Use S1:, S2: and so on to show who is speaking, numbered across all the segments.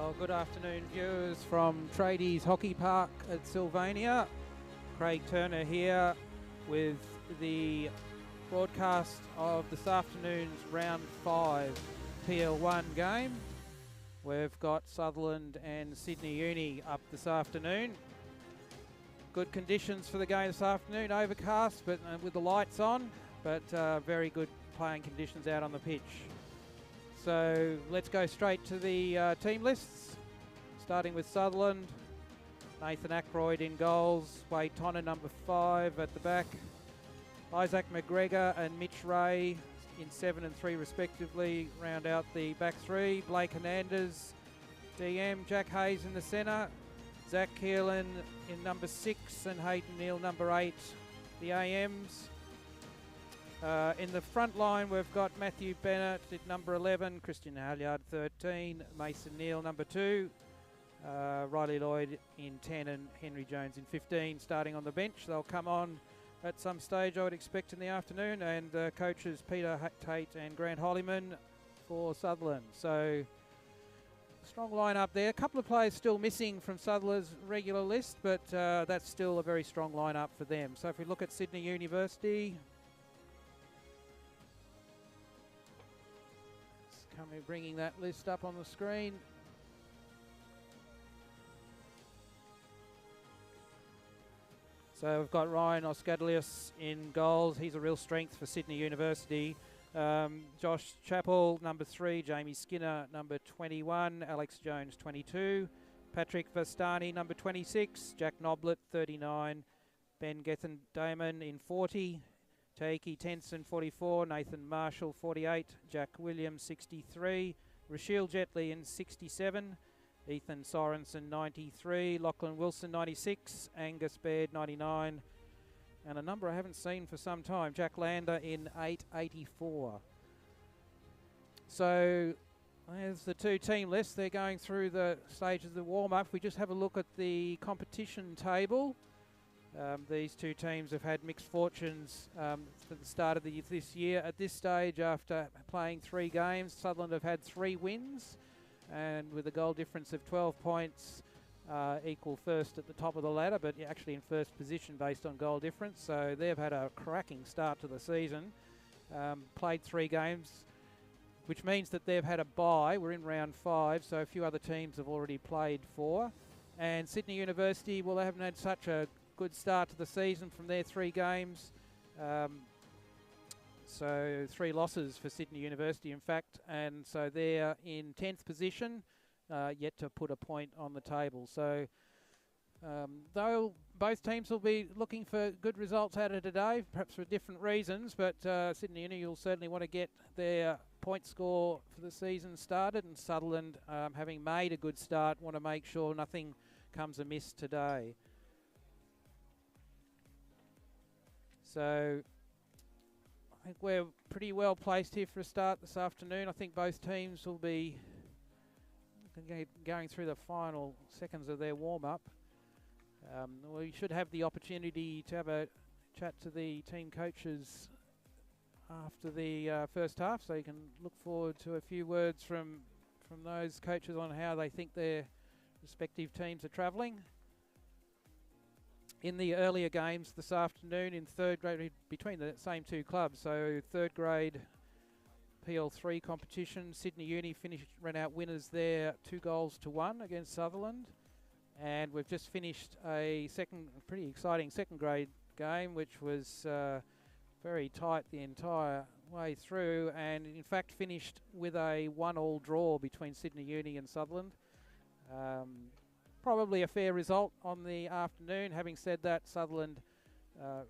S1: Well, good afternoon, viewers from Tradies Hockey Park at Sylvania. Craig Turner here with the broadcast of this afternoon's round 5 PL1 game. We've got Sutherland and Sydney Uni up this afternoon. Good conditions for the game this afternoon, overcast but with the lights on, but very good playing conditions out on the pitch. So let's go straight to the team lists, starting with Sutherland. Nathan Ackroyd in goals, Wade Tonner number 5 at the back, Isaac McGregor and Mitch Ray in 7 and 3 respectively round out the back three. Blake Hernandez, DM, Jack Hayes in the centre, Zach Keelan in number 6 and Hayden Neal number 8, the AMs. In the front line, we've got Matthew Bennett at number 11, Christian Halyard 13, Mason Neal number 2, Riley Lloyd in 10 and Henry Jones in 15 starting on the bench. They'll come on at some stage, I would expect, in the afternoon, and coaches Peter Tate and Grant Hollyman for Sutherland. So strong lineup there. A couple of players still missing from Sutherland's regular list, but that's still a very strong lineup for them. So if we look at Sydney University, bringing that list up on the screen. So we've got Ryan Oskadlius in goals. He's a real strength for Sydney University. Josh Chappell, number 3. Jamie Skinner, number 21. Alex Jones, 22. Patrick Vastani, number 26. Jack Noblet, 39. Ben Gethen-Damon in 40. Taiki Tenson, 44. Nathan Marshall, 48. Jack Williams, 63. Rasheil Jetley in 67. Ethan Sorensen, 93. Lachlan Wilson, 96. Angus Baird, 99. And a number I haven't seen for some time, Jack Lander in 884. So there's the two team lists. They're going through the stages of the warm-up. We just have a look at the competition table. These two teams have had mixed fortunes at the start of this year. At this stage, after playing 3 games, Sutherland have had 3 wins, and with a goal difference of 12 points, equal first at the top of the ladder, but actually in first position based on goal difference. So they've had a cracking start to the season. Played 3 games, which means that they've had a bye. We're in round 5, so a few other teams have already played 4. And Sydney University, well, they haven't had such a good start to the season from their 3 games. So 3 losses for Sydney University, in fact, and so they're in 10th position, yet to put a point on the table. So though both teams will be looking for good results out of today, perhaps for different reasons, but Sydney Uni will certainly want to get their point score for the season started, and Sutherland, having made a good start, want to make sure nothing comes amiss today. So I think we're pretty well placed here for a start this afternoon. I think both teams will be going through the final seconds of their warm-up. We should have the opportunity to have a chat to the team coaches after the first half, so you can look forward to a few words from those coaches on how they think their respective teams are travelling. In the earlier games this afternoon in 3rd grade, between the same 2 clubs, so 3rd grade PL3 competition, Sydney Uni ran out winners there 2-1 against Sutherland. And we've just finished a pretty exciting 2nd grade game, which was very tight the entire way through, and in fact finished with a 1-1 draw between Sydney Uni and Sutherland. Probably a fair result on the afternoon. Having said that, Sutherland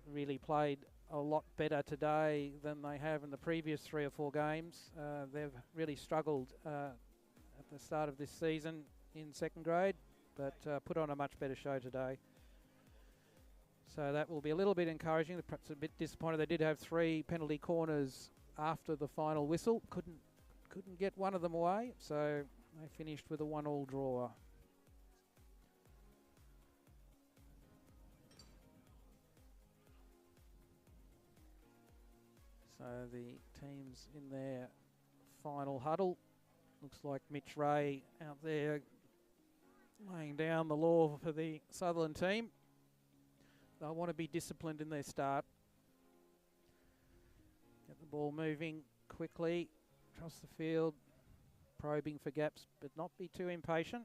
S1: really played a lot better today than they have in the previous 3 or 4 games. They've really struggled at the start of this season in 2nd grade, but put on a much better show today. So that will be a little bit encouraging. Perhaps a bit disappointed. They did have 3 penalty corners after the final whistle. Couldn't get one of them away, so they finished with a 1-1 draw. So the teams in their final huddle. Looks like Mitch Ray out there laying down the law for the Sutherland team. They'll want to be disciplined in their start. Get the ball moving quickly across the field, probing for gaps, but not be too impatient.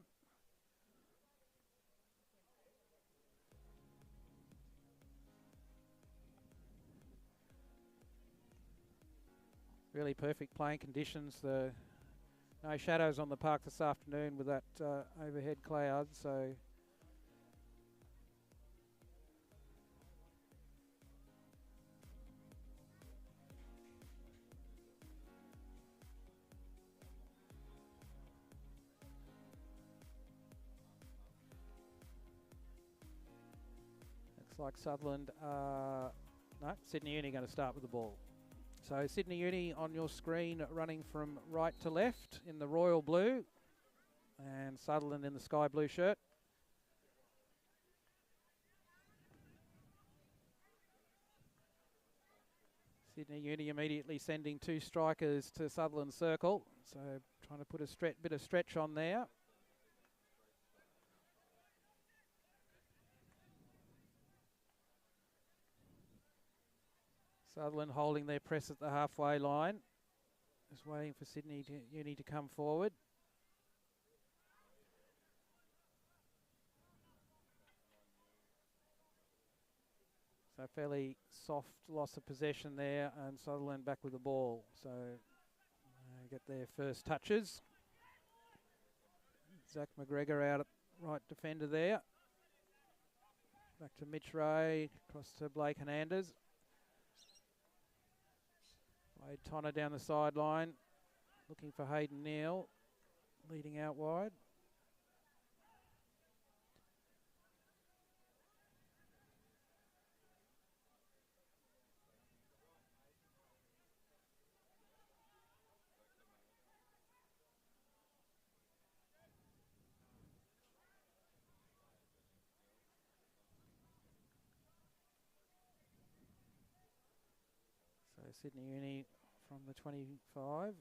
S1: Really perfect playing conditions. No shadows on the park this afternoon with that overhead cloud, so looks like Sutherland, no, Sydney Uni going to start with the ball. So Sydney Uni on your screen running from right to left in the royal blue, and Sutherland in the sky blue shirt. Sydney Uni immediately sending 2 strikers to Sutherland circle, so trying to put a bit of stretch on there. Sutherland holding their press at the halfway line. Just waiting for Sydney Uni to come forward. So fairly soft loss of possession there, and Sutherland back with the ball. So get their first touches. Zach McGregor out at right defender there. Back to Mitch Ray, across to Blake Hernandez. Wade Tonner down the sideline, looking for Hayden Neal, leading out wide. So Sydney Uni from the 25.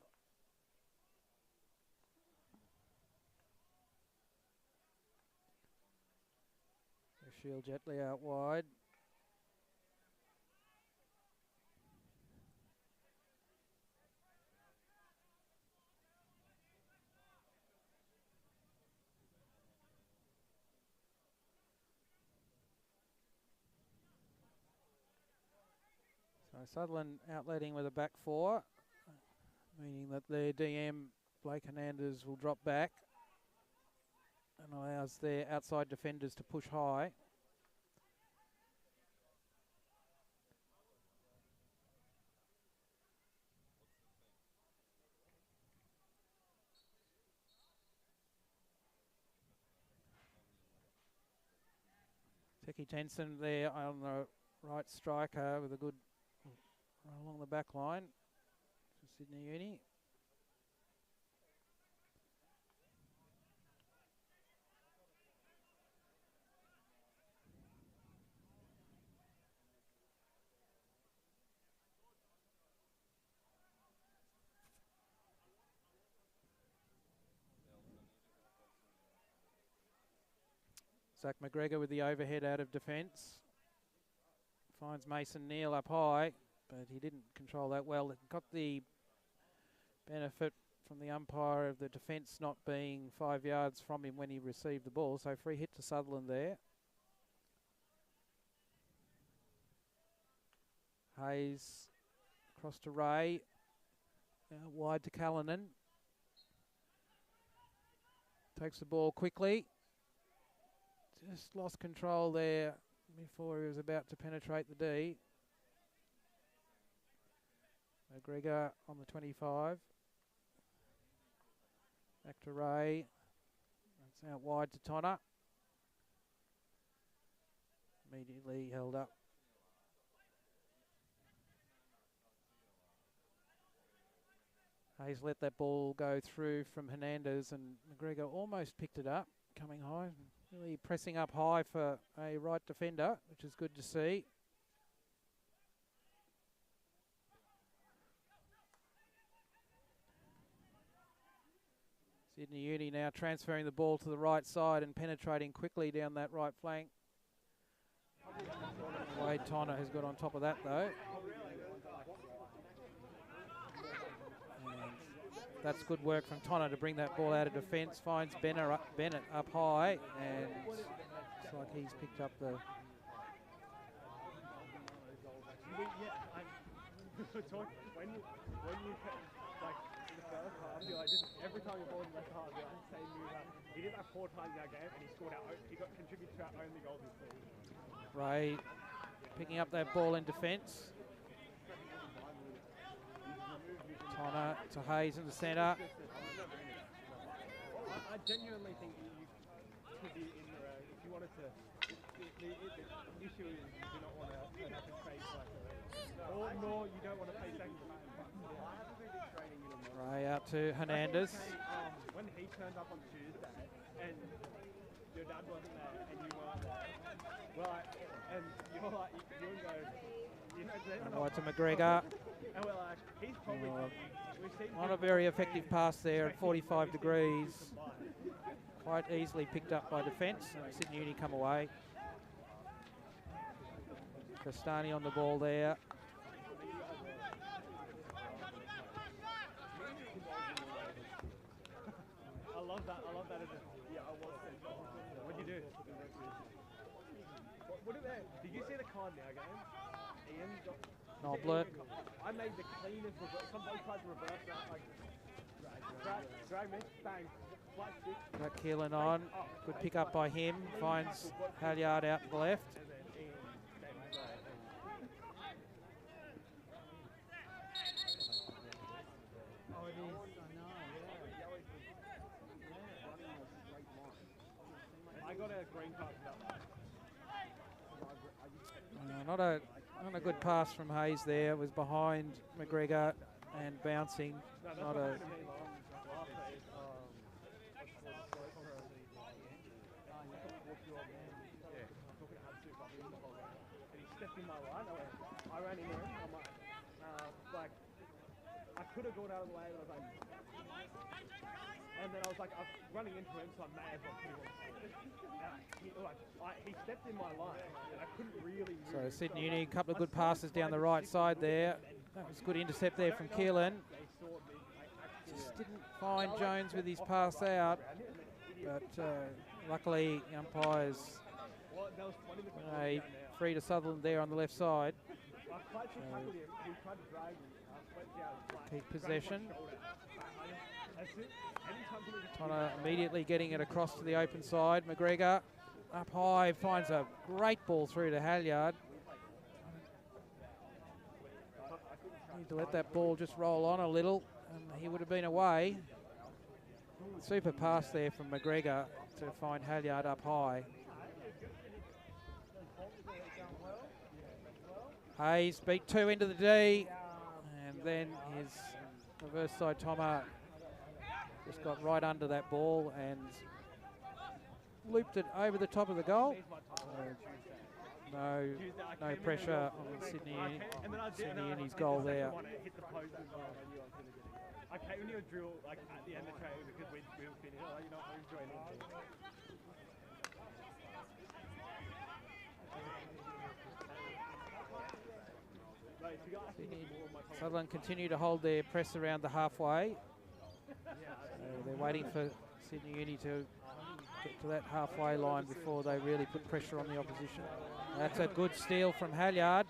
S1: Shield gently out wide. So Sutherland outletting with a back 4, meaning that their DM, Blake Hernandez, will drop back and allows their outside defenders to push high. Teki Tenson there on the right striker with a good run along the back line for Sydney Uni. Zach McGregor with the overhead out of defence. Finds Mason Neal up high, but he didn't control that well. Got the benefit from the umpire of the defence not being 5 yards from him when he received the ball. So free hit to Sutherland there. Hayes across to Ray. Wide to Callanan. Takes the ball quickly. Just lost control there before he was about to penetrate the D. McGregor on the 25. Back to Ray. That's out wide to Tonner. Immediately held up. Hayes let that ball go through from Hernandez, and McGregor almost picked it up, coming high. Really pressing up high for a right defender, which is good to see. Sydney Uni now transferring the ball to the right side and penetrating quickly down that right flank. Wade Tonner has got on top of that though. And that's good work from Tonner to bring that ball out of defence. Finds Bennett up high, and looks like he's picked up the...
S2: when you like in the first half, you're like just every time you're ball in the left half, you're like same move up. He did that 4 times in our game, and he scored out. He got contributed to our only goal this season.
S1: Ray picking up that ball in defence. Tonner to Hayes in the centre.
S2: I genuinely think you could be in the if you wanted to. The issue is you do not want to have to trade like nor you don't want to play second.
S1: Ray out to Hernandez.
S2: When he turned up on Tuesday and your dad wasn't there and you weren't there, well, and you're like, you go, you know,
S1: To McGregor.
S2: and we're like, he's probably
S1: Not a very effective pass there at 45 degrees. Quite easily picked up by defence. Sydney Uni come away. Castani on the ball there.
S2: I love that. Yeah, I was. What'd you do? Did you see the card now game? Ian got...
S1: Noblet.
S2: I made the cleanest reverse. Somebody tried to reverse that, like... Drag me, bang. Flat stick.
S1: Got Keelan on. Good pick up by him. Finds Halyard out to the left.
S2: I got a green card for that.
S1: Not a good pass from Hayes there. It was behind McGregor and bouncing. Not a...
S2: In my line, I ran into him. I'm like, I could have gone out of the way, but I was like, and then I was like, I'm running into him, so I may as well put him on. He stepped in my line, and I couldn't really move.
S1: So Sydney Uni, a couple of good passes down the right side there. That was a good intercept there from Keelan. Just didn't find Jones with his pass out, but luckily the umpires free to Sutherland there on the left side. Keep possession. Tonner immediately getting it across to the open side. McGregor up high, finds a great ball through to Halyard. Need to let that ball just roll on a little, and he would have been away. Super pass there from McGregor to find Halyard up high. Hayes beat 2 into the D, and then his reverse side Tomer just got right under that ball and looped it over the top of the goal. No pressure on Sydney Uni's goal there.
S2: I came into a drill like at the end of training because we were finished. Like, you know, I enjoyed it.
S1: Sutherland continue to hold their press around the halfway. They're waiting for Sydney Uni to get to that halfway line before they really put pressure on the opposition. That's a good steal from Halyard.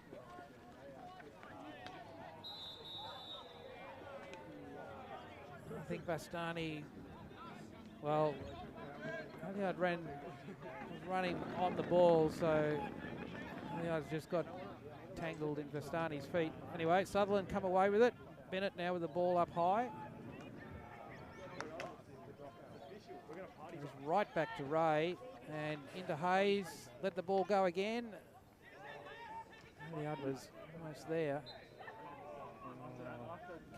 S1: I think Bastani, well, Halyard was running on the ball, so Halyard's just got tangled in Bastani's feet. Anyway, Sutherland come away with it. Bennett now with the ball up high. Just right back to Ray and into Hayes. Let the ball go again. Halyard was almost there.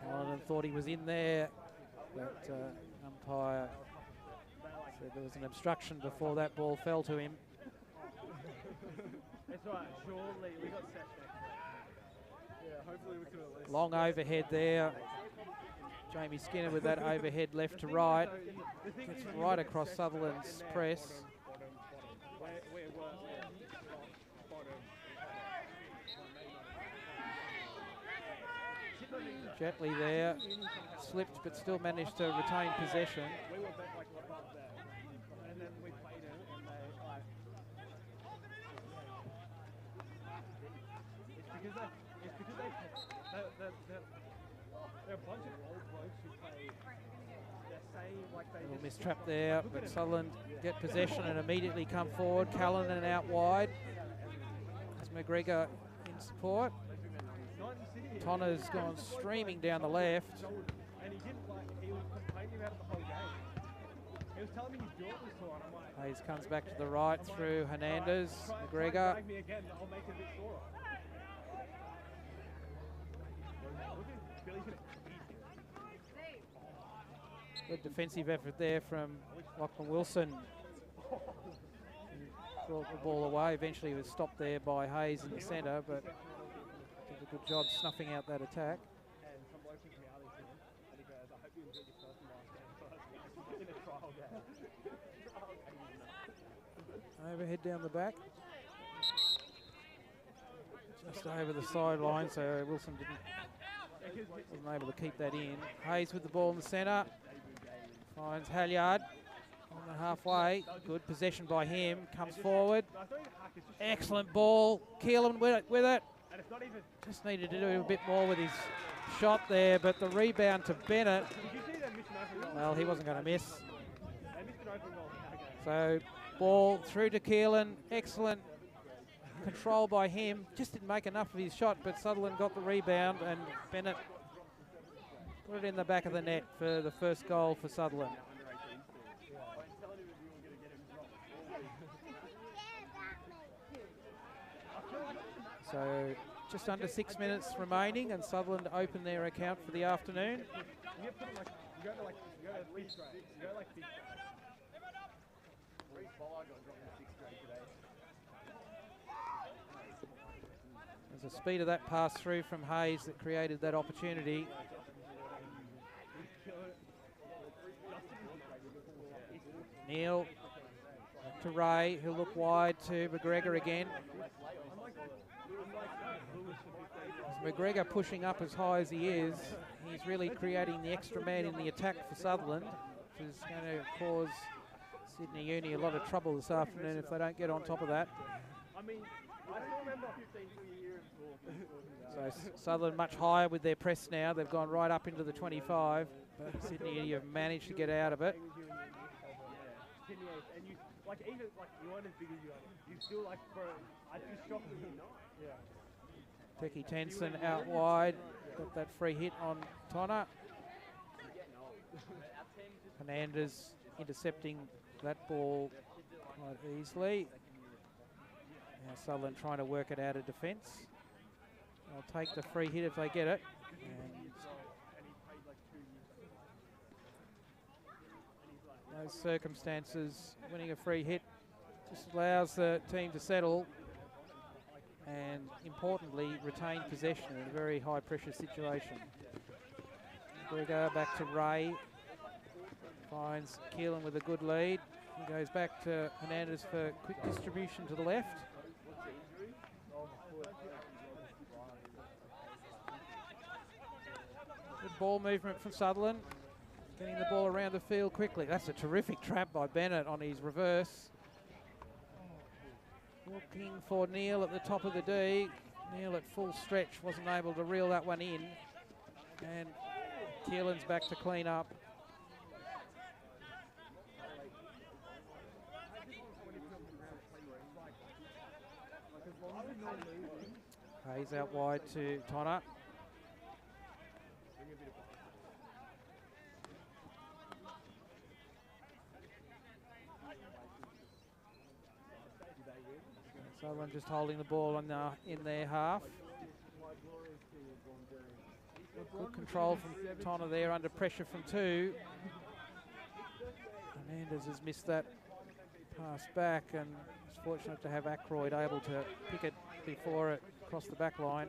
S1: Callanan thought he was in there, but umpire said there was an obstruction before that ball fell to him.
S2: That's right, surely we got set back. Yeah, hopefully we could at least...
S1: Long overhead there. Jamie Skinner with that overhead left to right. Gets right across Sutherland's press. Gently there, slipped but still managed to retain possession.
S2: We were back like above there, and then we played it, and they like. It's because they're a bunch of old blokes who play. They're saying like they.
S1: Little mistrap there, but Sutherland get possession and immediately come forward. Callanan out wide. As McGregor in support. Tonner's gone streaming down the left.
S2: And he didn't like, he was complaining about it the whole game. He was telling me his jaw was sore, and I'm like...
S1: Hayes comes back to the right through Hernandez. McGregor.
S2: Drag me again, I'll make it a bit sore.
S1: Good defensive effort there from Lachlan Wilson. He brought the ball away. Eventually he was stopped there by Hayes in the centre, but did a good job snuffing out that attack.
S2: And some bloke took me out of him, and he goes, I hope you enjoyed your first and last game in a trial game.
S1: Overhead down the back. Just over the sideline, so Wilson wasn't able to keep that in. Hayes with the ball in the centre. Finds Halyard on the halfway. Good possession by him. Comes forward. Excellent ball. Keelan with it. Just needed to do a bit more with his shot there, but the rebound to Bennett. Well, he wasn't going to miss. So ball through to Keelan. Excellent control by him. Just didn't make enough of his shot, but Sutherland got the rebound and Bennett put it in the back of the net for the first goal for Sutherland. So just under 6 minutes remaining and Sutherland open their account for the afternoon. There's a speed of that pass through from Hayes that created that opportunity. Neil to Ray, who'll look wide to McGregor again. As McGregor pushing up as high as he is, he's really creating the extra man in the attack for Sutherland, which is going to cause Sydney Uni a lot of trouble this afternoon if they don't get on top of that. So Sutherland much higher with their press now. They've gone right up into the 25, but Sydney Uni have managed to get out of it.
S2: And you, like, even, like, you weren't as big as you are. You still, like, bro, I'd be shocked if you're not. Yeah.
S1: Tecky Tenson out wide. Got that free hit on Tonner. Hernandez intercepting that ball quite easily. Now Sutherland trying to work it out of defence. They'll take the free hit if they get it. And those circumstances, winning a free hit just allows the team to settle and importantly retain possession in a very high pressure situation. McGregor back to Ray, finds Keelan with a good lead. He goes back to Hernandez for quick distribution to the left. Good ball movement from Sutherland, getting the ball around the field quickly. That's a terrific trap by Bennett on his reverse. Looking for Neil at the top of the D. Neil at full stretch wasn't able to reel that one in. And Keelan's back to clean up. Hayes out wide to Tonner. Sutherland just holding the ball in their half. Good control from Tonner there under pressure from two. Hernandez has missed that pass back and is fortunate to have Ackroyd able to pick it before it crossed the back line.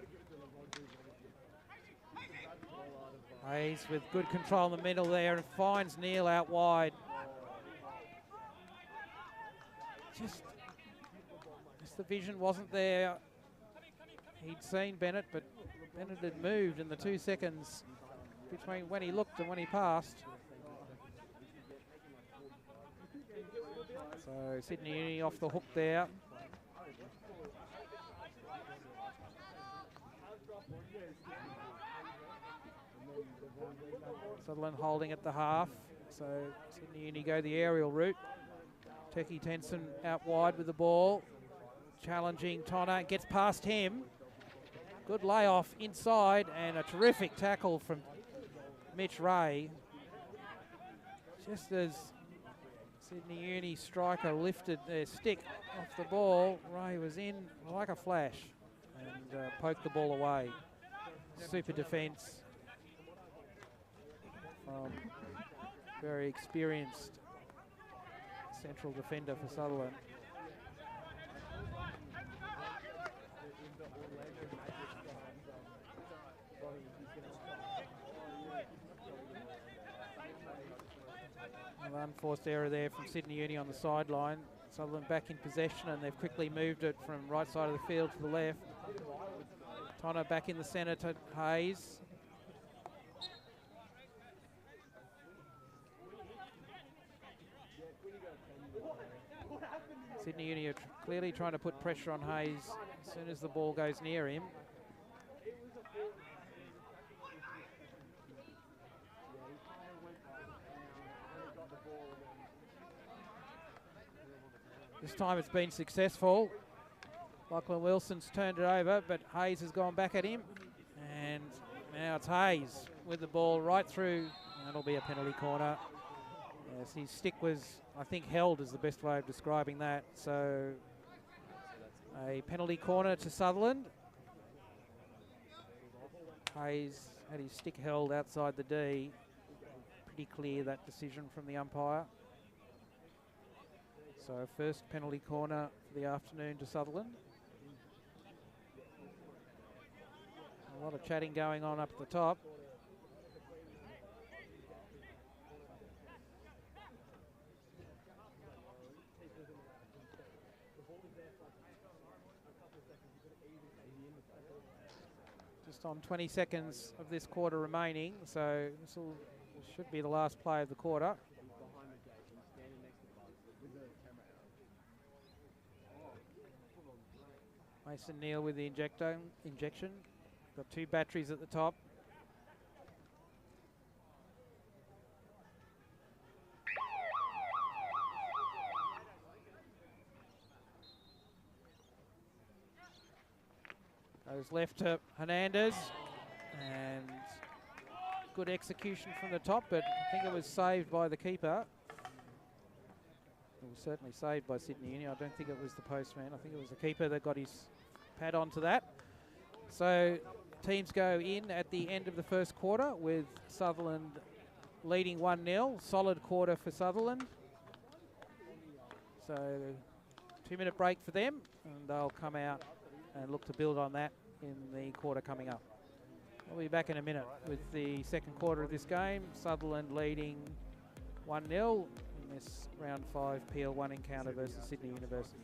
S1: Hayes with good control in the middle there and finds Neal out wide. Just the vision wasn't there. He'd seen Bennett, but Bennett had moved in the 2 seconds between when he looked and when he passed. So Sydney Uni off the hook there. Sutherland holding at the half. So Sydney Uni go the aerial route. Teki Tenson out wide with the ball. Challenging Tonner, gets past him. Good layoff inside and a terrific tackle from Mitch Ray. Just as Sydney Uni striker lifted their stick off the ball, Ray was in like a flash and poked the ball away. Super defence from very experienced central defender for Sutherland. An unforced error there from Sydney Uni on the sideline. Sutherland back in possession and they've quickly moved it from right side of the field to the left. Tonner back in the centre to Hayes. Sydney Uni are clearly trying to put pressure on Hayes as soon as the ball goes near him. This time it's been successful. Lachlan Wilson's turned it over, but Hayes has gone back at him. And now it's Hayes with the ball right through. That'll be a penalty corner. Yes, his stick was, I think, held is the best way of describing that. So a penalty corner to Sutherland. Hayes had his stick held outside the D. Pretty clear that decision from the umpire. So first penalty corner for the afternoon to Sutherland. A lot of chatting going on up at the top. Just on 20 seconds of this quarter remaining, so this should be the last play of the quarter. Mason Neal with the injection. Got 2 batteries at the top. Goes left to Hernandez, and good execution from the top, but I think it was saved by the keeper. It was certainly saved by Sydney Uni. I don't think it was the postman. I think it was the keeper that got his pad onto that. So teams go in at the end of the first quarter with Sutherland leading 1-0. Solid quarter for Sutherland. So 2-minute break for them, and they'll come out and look to build on that in the quarter coming up. We'll be back in a minute with the second quarter of this game. Sutherland leading 1-0 in this round 5 PL1 encounter versus Sydney University.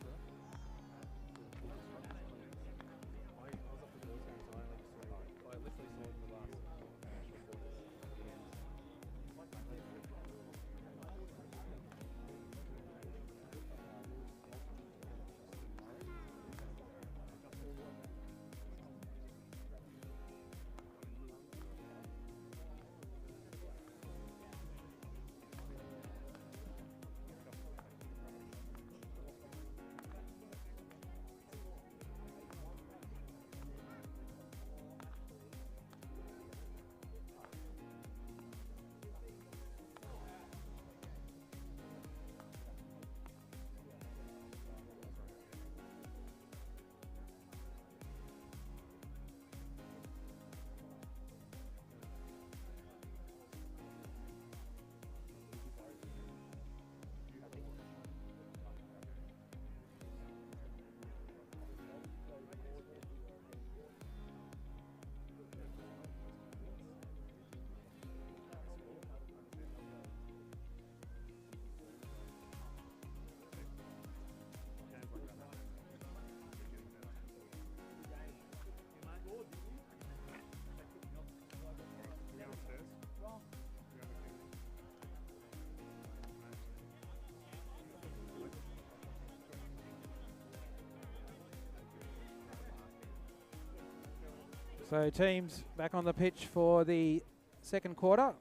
S1: So teams back on the pitch for the second quarter.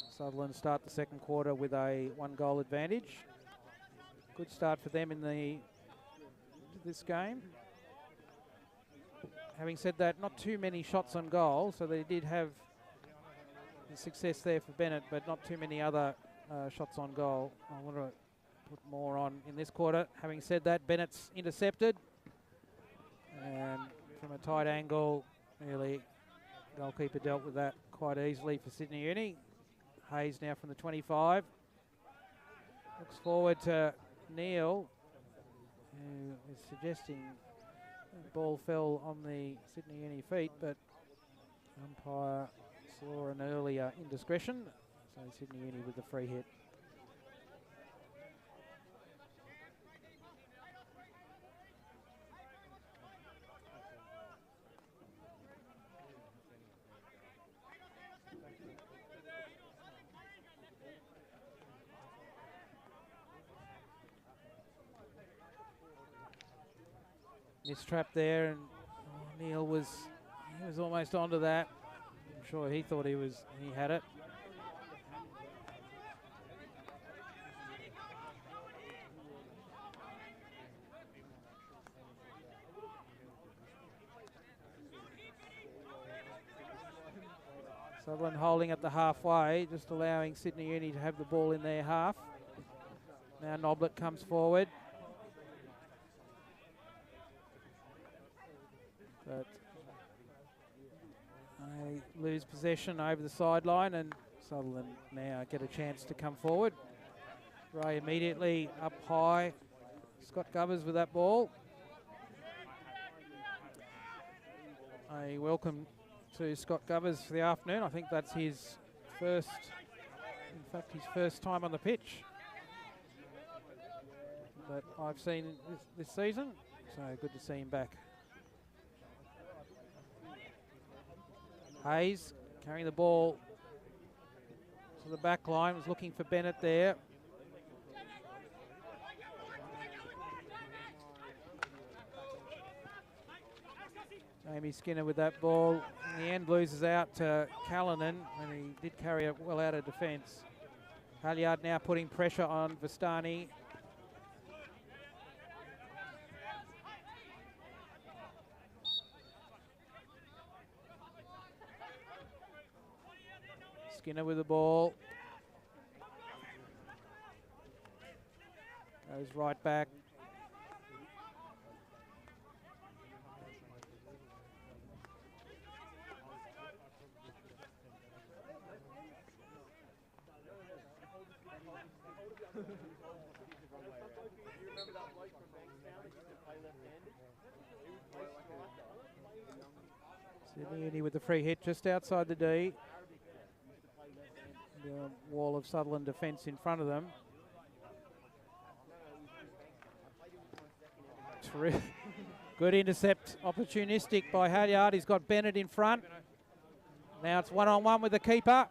S1: Sutherland start the second quarter with a 1-goal advantage. Good start for them in this game. Having said that, not too many shots on goal, so they did have success there for Bennett, but not too many other shots on goal. I want to put more on in this quarter. Having said that, Bennett's intercepted, and from a tight angle, really, goalkeeper dealt with that quite easily for Sydney Uni. Hayes now from the 25. Looks forward to Neil, who is suggesting the ball fell on the Sydney Uni feet, but umpire saw an earlier indiscretion, so Sydney Uni with the free hit. Mistrap there, and Neil was almost onto that. I'm sure he thought he had it. Sutherland holding at the halfway, just allowing Sydney Uni to have the ball in their half. Now Noblet comes forward. But they lose possession over the sideline, and Sutherland now get a chance to come forward. Ray immediately up high. Scott Govers with that ball. A welcome to Scott Govers for the afternoon. I think that's his first time on the pitch that I've seen this season. So good to see him back. Hayes carrying the ball to the back line, was looking for Bennett there. Jamie Skinner with that ball. In the end, loses out to Callanan, and he did carry it well out of defence. Halyard now putting pressure on Vistani. Skinner with the ball. Goes right back. Sydney Uni with the free hit just outside the D. The wall of Sutherland defence in front of them. Good intercept, opportunistic by Halyard. He's got Bennett in front. Now it's one-on-one with the keeper.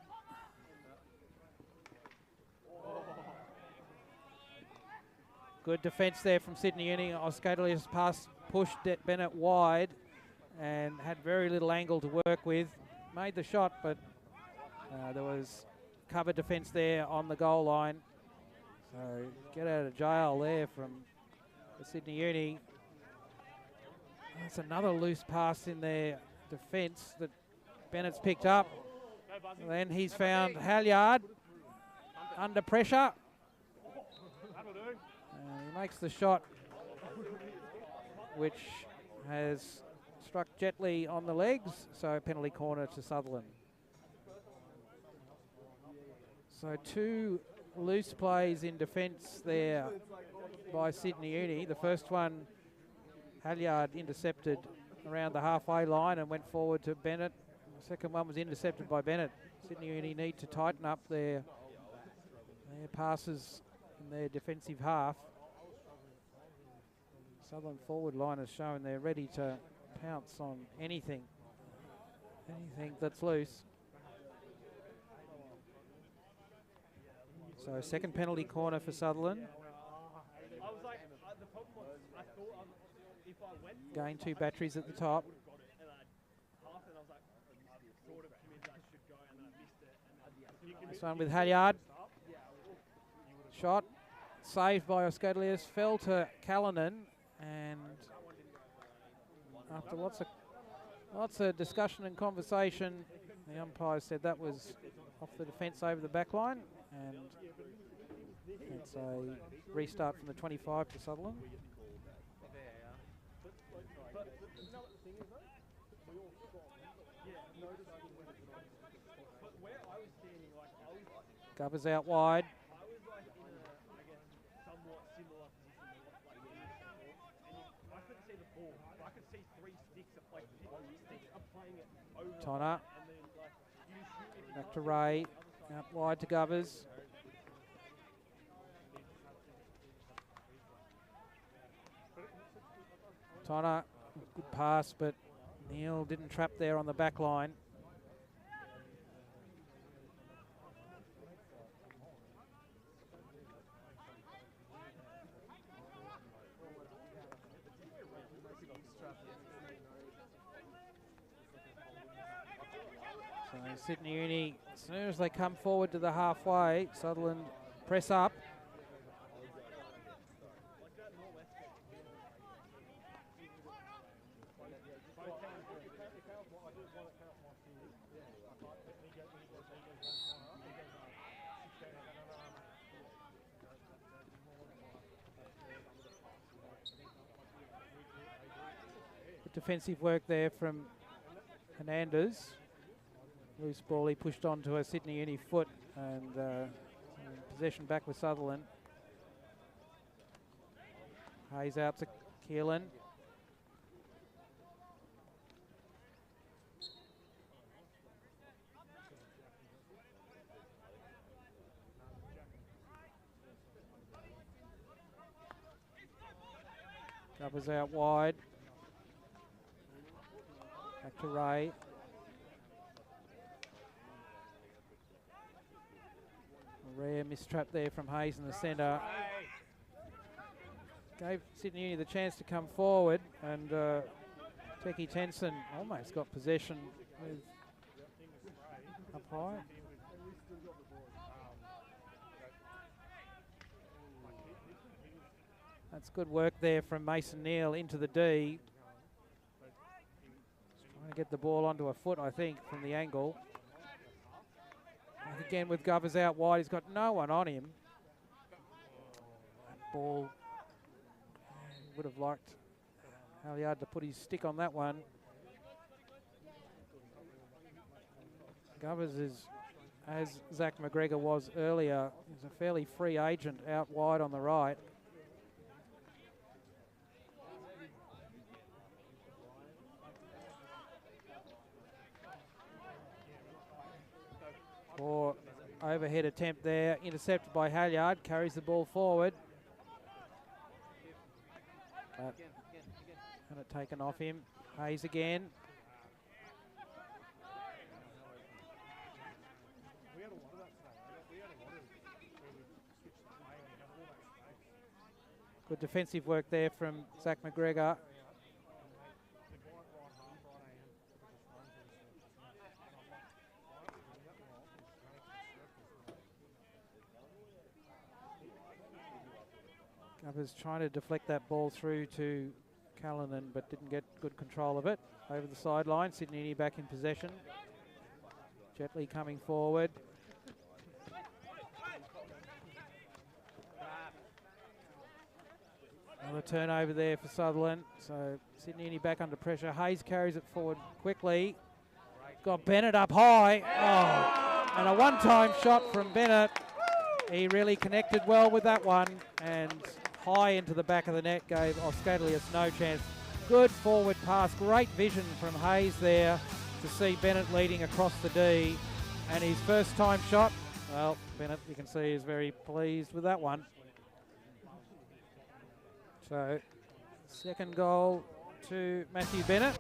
S1: Good defence there from Sydney Uni. Oscatalius pushed Bennett wide and had very little angle to work with. Made the shot, but there was cover defence there on the goal line. So get out of jail there from the Sydney Uni. That's another loose pass in their defence that Bennett's picked up. And then he's found Halyard under pressure. He makes the shot, which has struck Jetley on the legs, so penalty corner to Sutherland. So two loose plays in defence there by Sydney Uni. The first one, Halyard intercepted around the halfway line and went forward to Bennett. The second one was intercepted by Bennett. Sydney Uni need to tighten up their passes in their defensive half. Sutherland forward line has shown they're ready to pounce on anything that's loose. So second penalty corner for Sutherland.
S2: I was like, the problem was, I thought if I went for
S1: Gain 2 batteries at the top.
S2: got it, and I half and I was like, I sort of committed I should go, and then I missed it. And
S1: This one with Halyard. Shot saved by Oscodelius, fell to Callanan, and after lots of discussion and conversation, the umpire said that was off the defence over the back line, and it's a restart from the 25 to Sutherland. Covers out wide.
S2: I was like in a, I guess, somewhat similar position to what like and I couldn't see the ball. I could see 3 sticks are playing it over
S1: Tonner.
S2: and then like you shoot if
S1: Back to Ray. Out wide to Govers. Tonner, good pass, but Neil didn't trap there on the back line. So Sydney Uni, as soon as they come forward to the halfway, Sutherland press up. Good defensive work there from Hernandez. Loose ball, he pushed onto a Sydney Uni foot, and possession back with Sutherland. Hayes out to Keelan. Covers out wide. Back to Ray. A rare mistrap there from Hayes in the centre. Gave Sydney Uni the chance to come forward, and Teki Tenson almost got possession with up high. That's good work there from Mason Neal into the D. Just trying to get the ball onto a foot, I think, from the angle. And again, with Govers out wide, he's got no one on him. That ball, would have liked Halyard to put his stick on that one. Govers is, as Zach McGregor was earlier, he's a fairly free agent out wide on the right. Or overhead attempt there, intercepted by Halyard, carries the ball forward. Had it taken off him. Hayes again. Good defensive work there from Zach McGregor. Govers trying to deflect that ball through to Callanan, but didn't get good control of it. Over the sideline, Sydney back in possession. Jetley coming forward. Another turnover there for Sutherland. So Sydney back under pressure. Hayes carries it forward quickly. Got Bennett up high. Oh, and a one-time shot from Bennett. He really connected well with that one, and high into the back of the net gave Oscadelius no chance. Good forward pass, great vision from Hayes there to see Bennett leading across the D. And his first time shot, well, Bennett, you can see, is very pleased with that one. So, second goal to Matthew Bennett.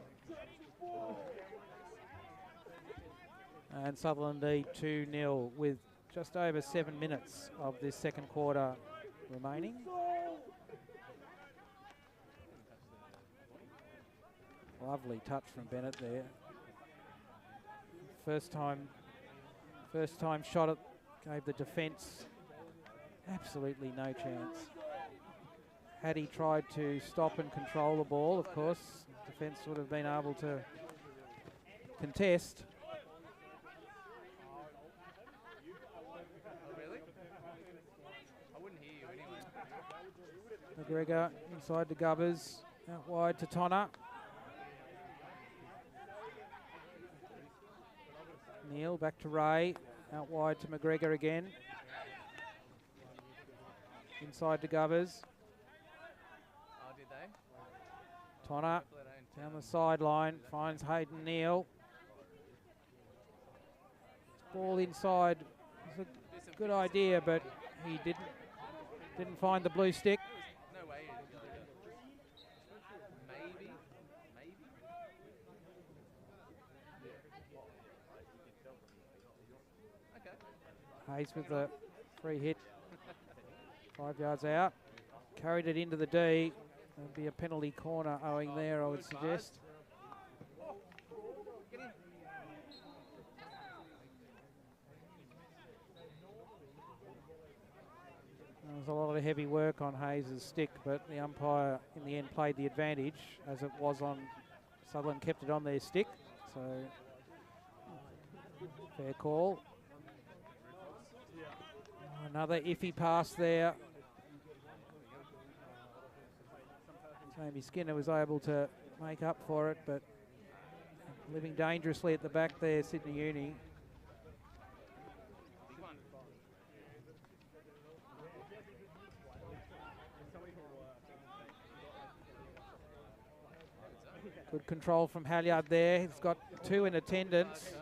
S1: And Sutherland lead 2-0 with just over 7 minutes of this second quarter remaining. Lovely touch from Bennett there. First time shot it gave the defence absolutely no chance. Had he tried to stop and control the ball, of course, defence would have been able to contest.
S3: Really? I wouldn't hear you anyway.
S1: McGregor inside to Gubbers, out wide to Tonner. Neil back to Ray, out wide to McGregor again. Inside to Gubbers.
S3: Oh, did they?
S1: Tonner down the sideline, finds Hayden Neal. Ball inside. It's a good idea, but he didn't find the blue stick.
S3: No way. Maybe. Okay.
S1: Hayes with the free hit. 5 yards out. Carried it into the D. There'd be a penalty corner owing there, I would suggest. There was a lot of heavy work on Hayes' stick, but the umpire in the end played the advantage, as it was on Sutherland, kept it on their stick. So, fair call. Another iffy pass there. Jamie Skinner was able to make up for it, but living dangerously at the back there, Sydney Uni. Good control from Halyard there. He's got 2 in attendance.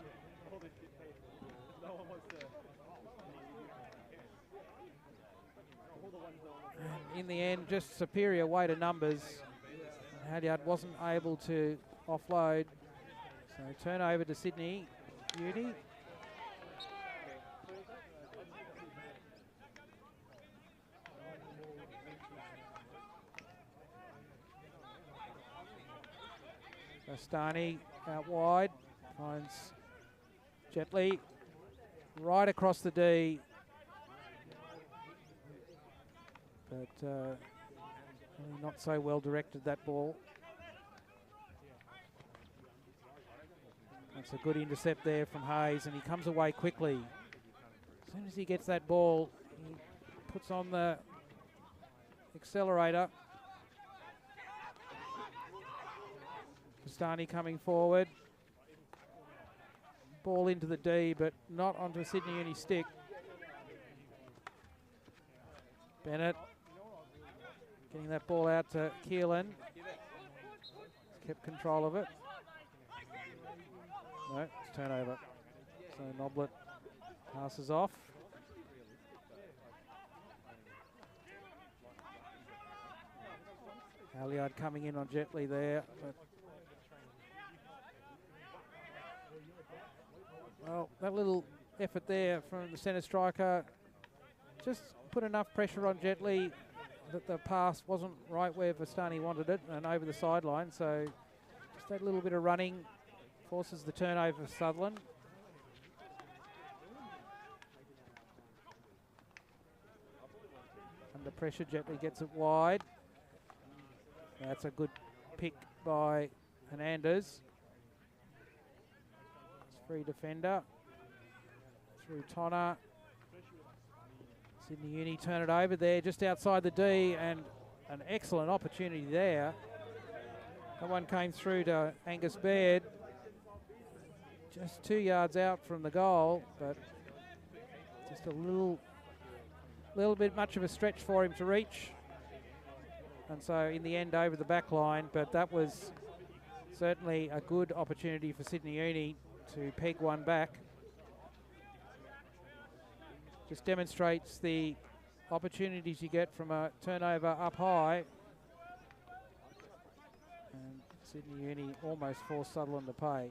S1: And in the end, just superior weight of numbers. Halyard wasn't able to offload. So turnover to Sydney Uni. Bastani out wide, finds Jetley right across the D. But not so well directed, that ball. That's a good intercept there from Hayes, and he comes away quickly. As soon as he gets that ball, he puts on the accelerator. Bastani coming forward. Ball into the D, but not onto a Sydney Uni stick. Bennett getting that ball out to Keelan. Kept control of it. No, it's turnover. So Noblet passes off. Halyard coming in on Jetley there. But well, that little effort there from the centre striker just put enough pressure on Jetley that the pass wasn't right where Bastani wanted it and over the sideline. So just that little bit of running forces the turnover for Sutherland. Under pressure, Jetley gets it wide. That's a good pick by Hernandez. Free defender. Through Tonner. Sydney Uni turn it over there just outside the D, and an excellent opportunity there. That one came through to Angus Baird. Just 2 yards out from the goal, but just a little bit much of a stretch for him to reach. And so in the end over the back line, but that was certainly a good opportunity for Sydney Uni to peg one back. Just demonstrates the opportunities you get from a turnover up high. And Sydney Uni almost forced Sutherland to pay.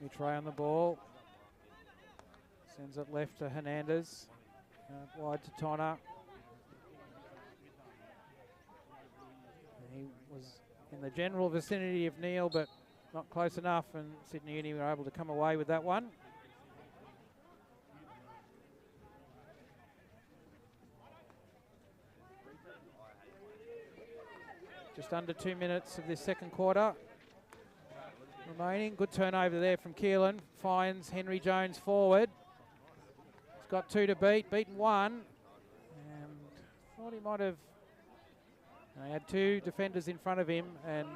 S1: Mitray on the ball. Sends it left to Hernandez. Wide to Tonner. He was in the general vicinity of Neil, but not close enough, and Sydney Uni were able to come away with that one. Just under 2 minutes of this second quarter remaining. Good turnover there from Keelan. Finds Henry Jones forward. He's got 2 to beat. Beaten 1. And thought he might have... He had 2 defenders in front of him, and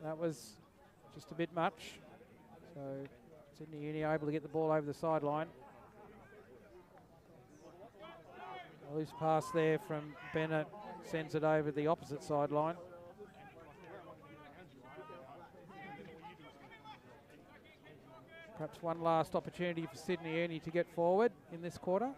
S1: that was just a bit much. So Sydney Uni able to get the ball over the sideline. A loose pass there from Bennett. Sends it over the opposite sideline. Perhaps one last opportunity for Sydney Uni to get forward in this quarter.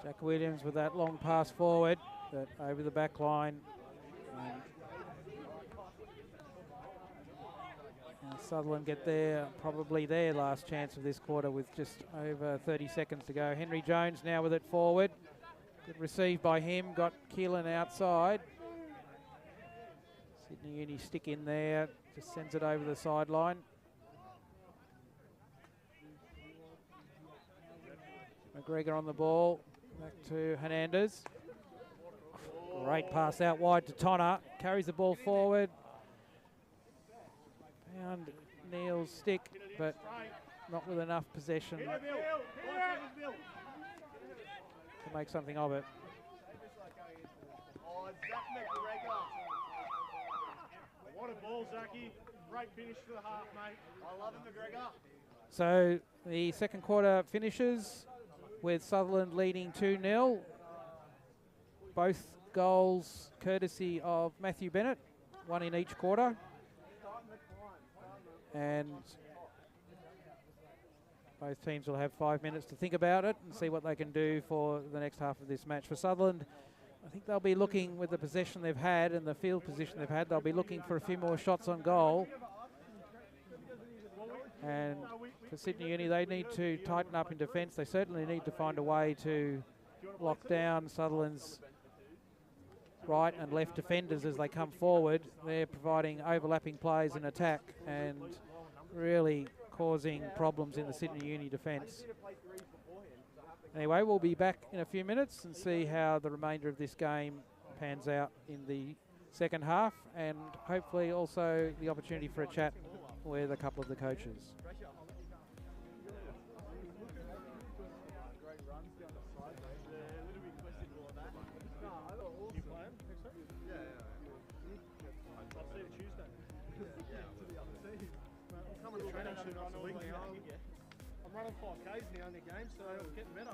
S1: Jack Williams with that long pass forward, but over the back line. Sutherland get there, probably their last chance of this quarter with just over 30 seconds to go. Henry Jones now with it forward. Good receive by him, got Keelan outside. Sydney Uni stick in there, just sends it over the sideline. McGregor on the ball, back to Hernandez. Great pass out wide to Tonner, carries the ball forward. Found Neil's stick, but not with enough possession to make something of it.
S2: What a ball, Zachy. Great finish for the half, mate. I love him, McGregor.
S1: So the second quarter finishes with Sutherland leading 2-0. Both goals courtesy of Matthew Bennett, 1 in each quarter. And both teams will have 5 minutes to think about it and see what they can do for the next half of this match. For Sutherland, I think they'll be looking, with the possession they've had and the field position they've had, they'll be looking for a few more shots on goal. And for Sydney Uni, they need to tighten up in defence. They certainly need to find a way to lock down Sutherland's right and left defenders as they come forward. They're providing overlapping plays in attack and really causing problems in the Sydney Uni defence. Anyway, we'll be back in a few minutes and see how the remainder of this game pans out in the second half, and hopefully also the opportunity for a chat with a couple of the coaches.
S2: I'm running 5Ks now in the game, so it's getting better.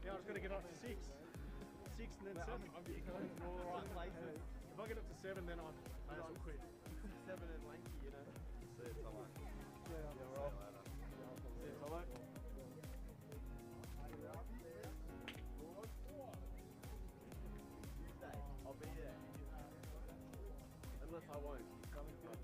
S2: Now I've got to get up to 6 and then 7. I'm going to all the right places. If I get up to 7, then I may as well quit. 7 and lanky, you know. See you, Tomo. Yeah, we're off. See you, Tomo. I'll be there. Unless I won't. Coming to us.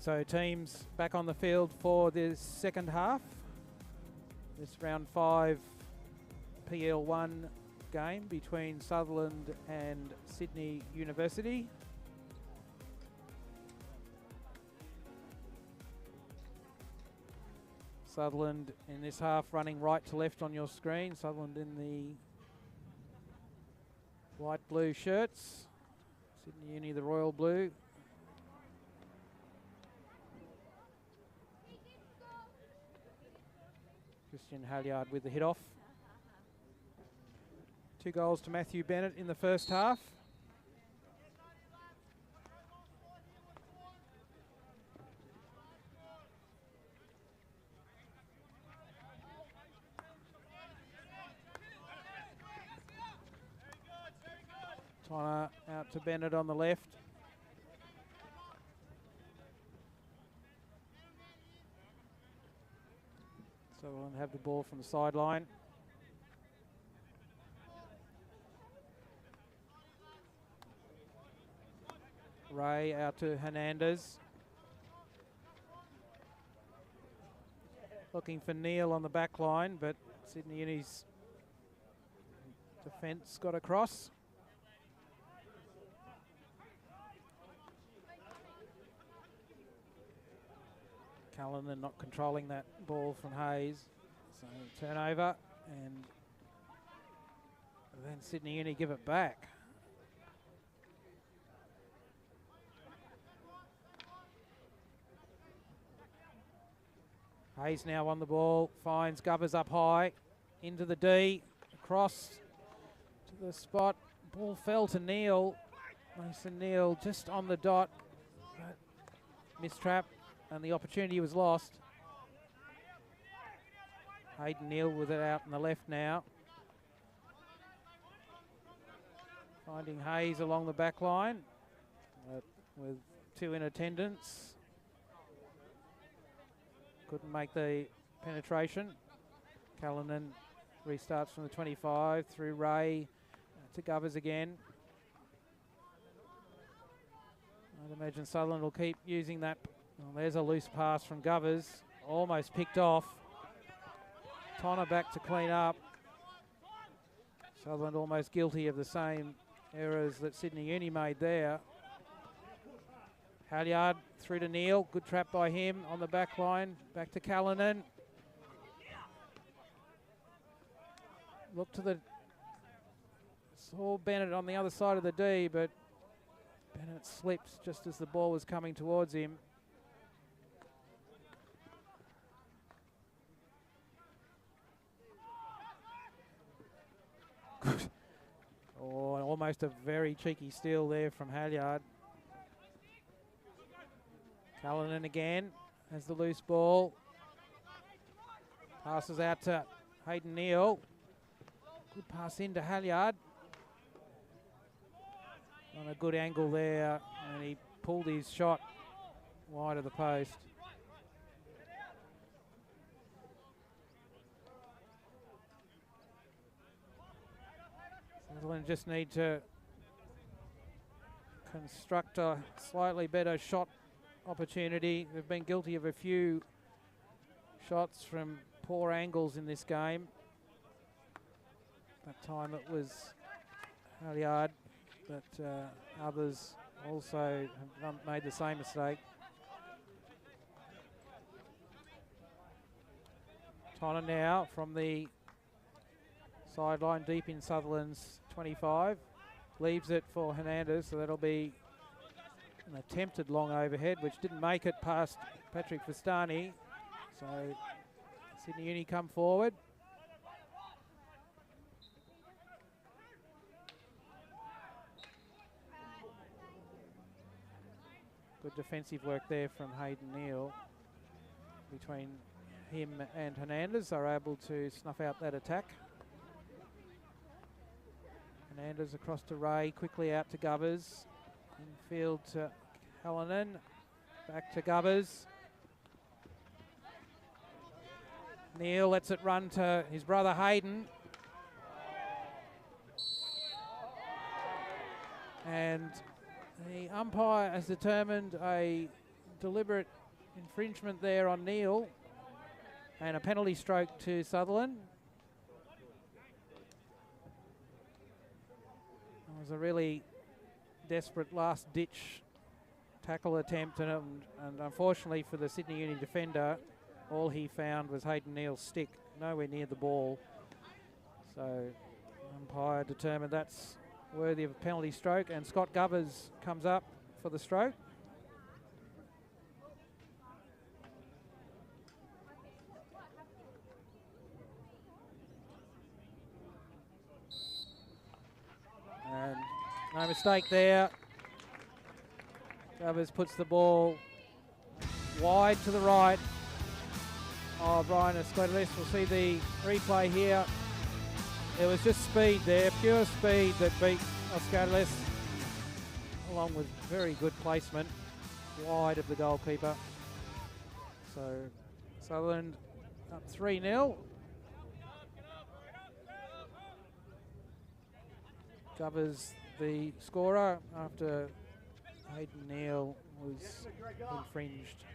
S1: So teams back on the field for this second half. This round 5 PL1 game between Sutherland and Sydney University. Sutherland in this half running right to left on your screen. Sutherland in the white blue shirts. Sydney Uni the royal blue. Christian Halyard with the hit off. 2 goals to Matthew Bennett in the first half. Tonner out to Bennett on the left. So we'll have the ball from the sideline. Ray out to Hernandez. Looking for Neil on the back line, but Sydney Uni's defence got across. Cullinan not controlling that ball from Hayes. So turnover, and then Sydney Uni give it back. Hayes now on the ball, finds Govers up high, into the D, across to the spot. Ball fell to Neil. Mason Neil just on the dot, but mistrap, and the opportunity was lost. Hayden Neil with it out on the left now. Finding Hayes along the back line, but with 2 in attendance. Couldn't make the penetration. Callanan restarts from the 25 through Ray to Govers again. I'd imagine Sutherland will keep using that. Well, there's a loose pass from Govers, almost picked off. Tonner back to clean up. Sutherland almost guilty of the same errors that Sydney Uni made there. Halyard through to Neil, good trap by him on the back line, back to Callanan. Look to the, saw Bennett on the other side of the D, but Bennett slips just as the ball was coming towards him. Oh, almost a very cheeky steal there from Halyard. Callanan again has the loose ball. Passes out to Hayden Neil. Good pass into Halyard. On a good angle there, and he pulled his shot wide of the post. Sutherland just need to construct a slightly better shot opportunity. They've been guilty of a few shots from poor angles in this game. That time it was Halyard, but others also have made the same mistake. Tonner now from the sideline deep in Sutherland's 25. Leaves it for Hernandez, so that'll be an attempted long overhead, which didn't make it past Patrick Vistani. So Sydney Uni come forward. Good defensive work there from Hayden Neil. Between him and Hernandez, are able to snuff out that attack. Hernandez across to Ray, quickly out to Govers. Infield to Callanan, back to Govers. Neil lets it run to his brother Hayden. And the umpire has determined a deliberate infringement there on Neil. And a penalty stroke to Sutherland. It was a really desperate last-ditch tackle attempt, and unfortunately for the Sydney Uni defender, all he found was Hayden Neal's stick, nowhere near the ball. So umpire determined that's worthy of a penalty stroke, and Scott Govers comes up for the stroke. And no mistake there. Govers puts the ball wide to the right. Oh, Brian Escotelis, we'll see the replay here. There was just speed there, pure speed that beat Escotelis, along with very good placement, wide of the goalkeeper. So Sutherland up 3-0. Govers the scorer after Hayden Neal was infringed.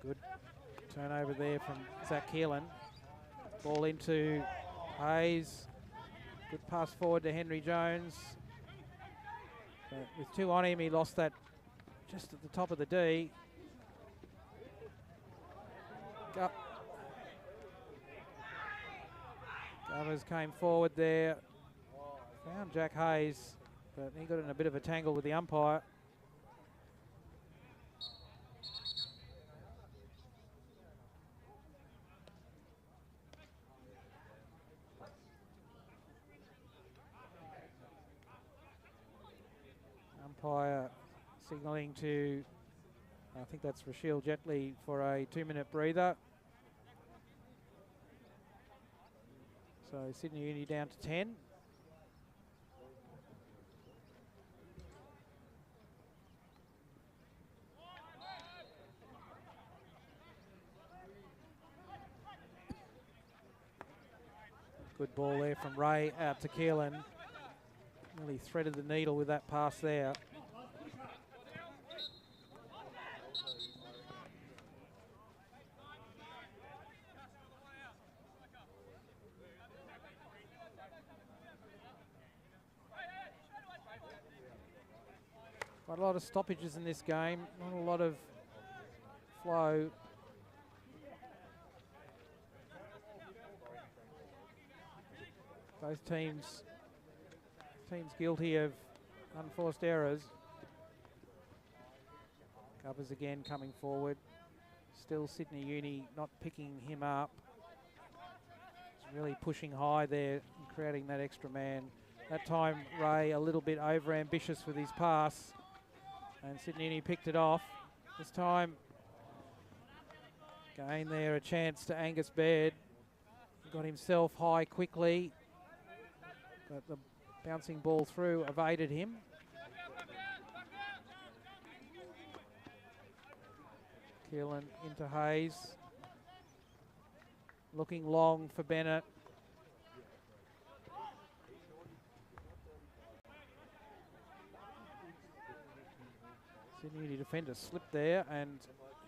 S1: Good turnover there from Zach Keelan. Ball into Hayes. Good pass forward to Henry Jones. But with two on him, he lost that just at the top of the D. Govers came forward there. Found Jack Hayes, but he got in a bit of a tangle with the umpire. Umpire signalling to, I think that's Rachel Jetley, for a 2-minute breather. So Sydney Uni down to 10. Good ball there from Ray out to Keelan. Really threaded the needle with that pass there. Quite a lot of stoppages in this game, not a lot of flow. Both teams guilty of unforced errors. Covers again coming forward. Still Sydney Uni not picking him up. He's really pushing high there and creating that extra man. That time Ray a little bit over ambitious with his pass, and Sydney Uni picked it off. This time, again there a chance to Angus Baird. Got himself high quickly, but the bouncing ball through evaded him. Keelan into Hayes. Looking long for Bennett. Sydney defender slipped there, and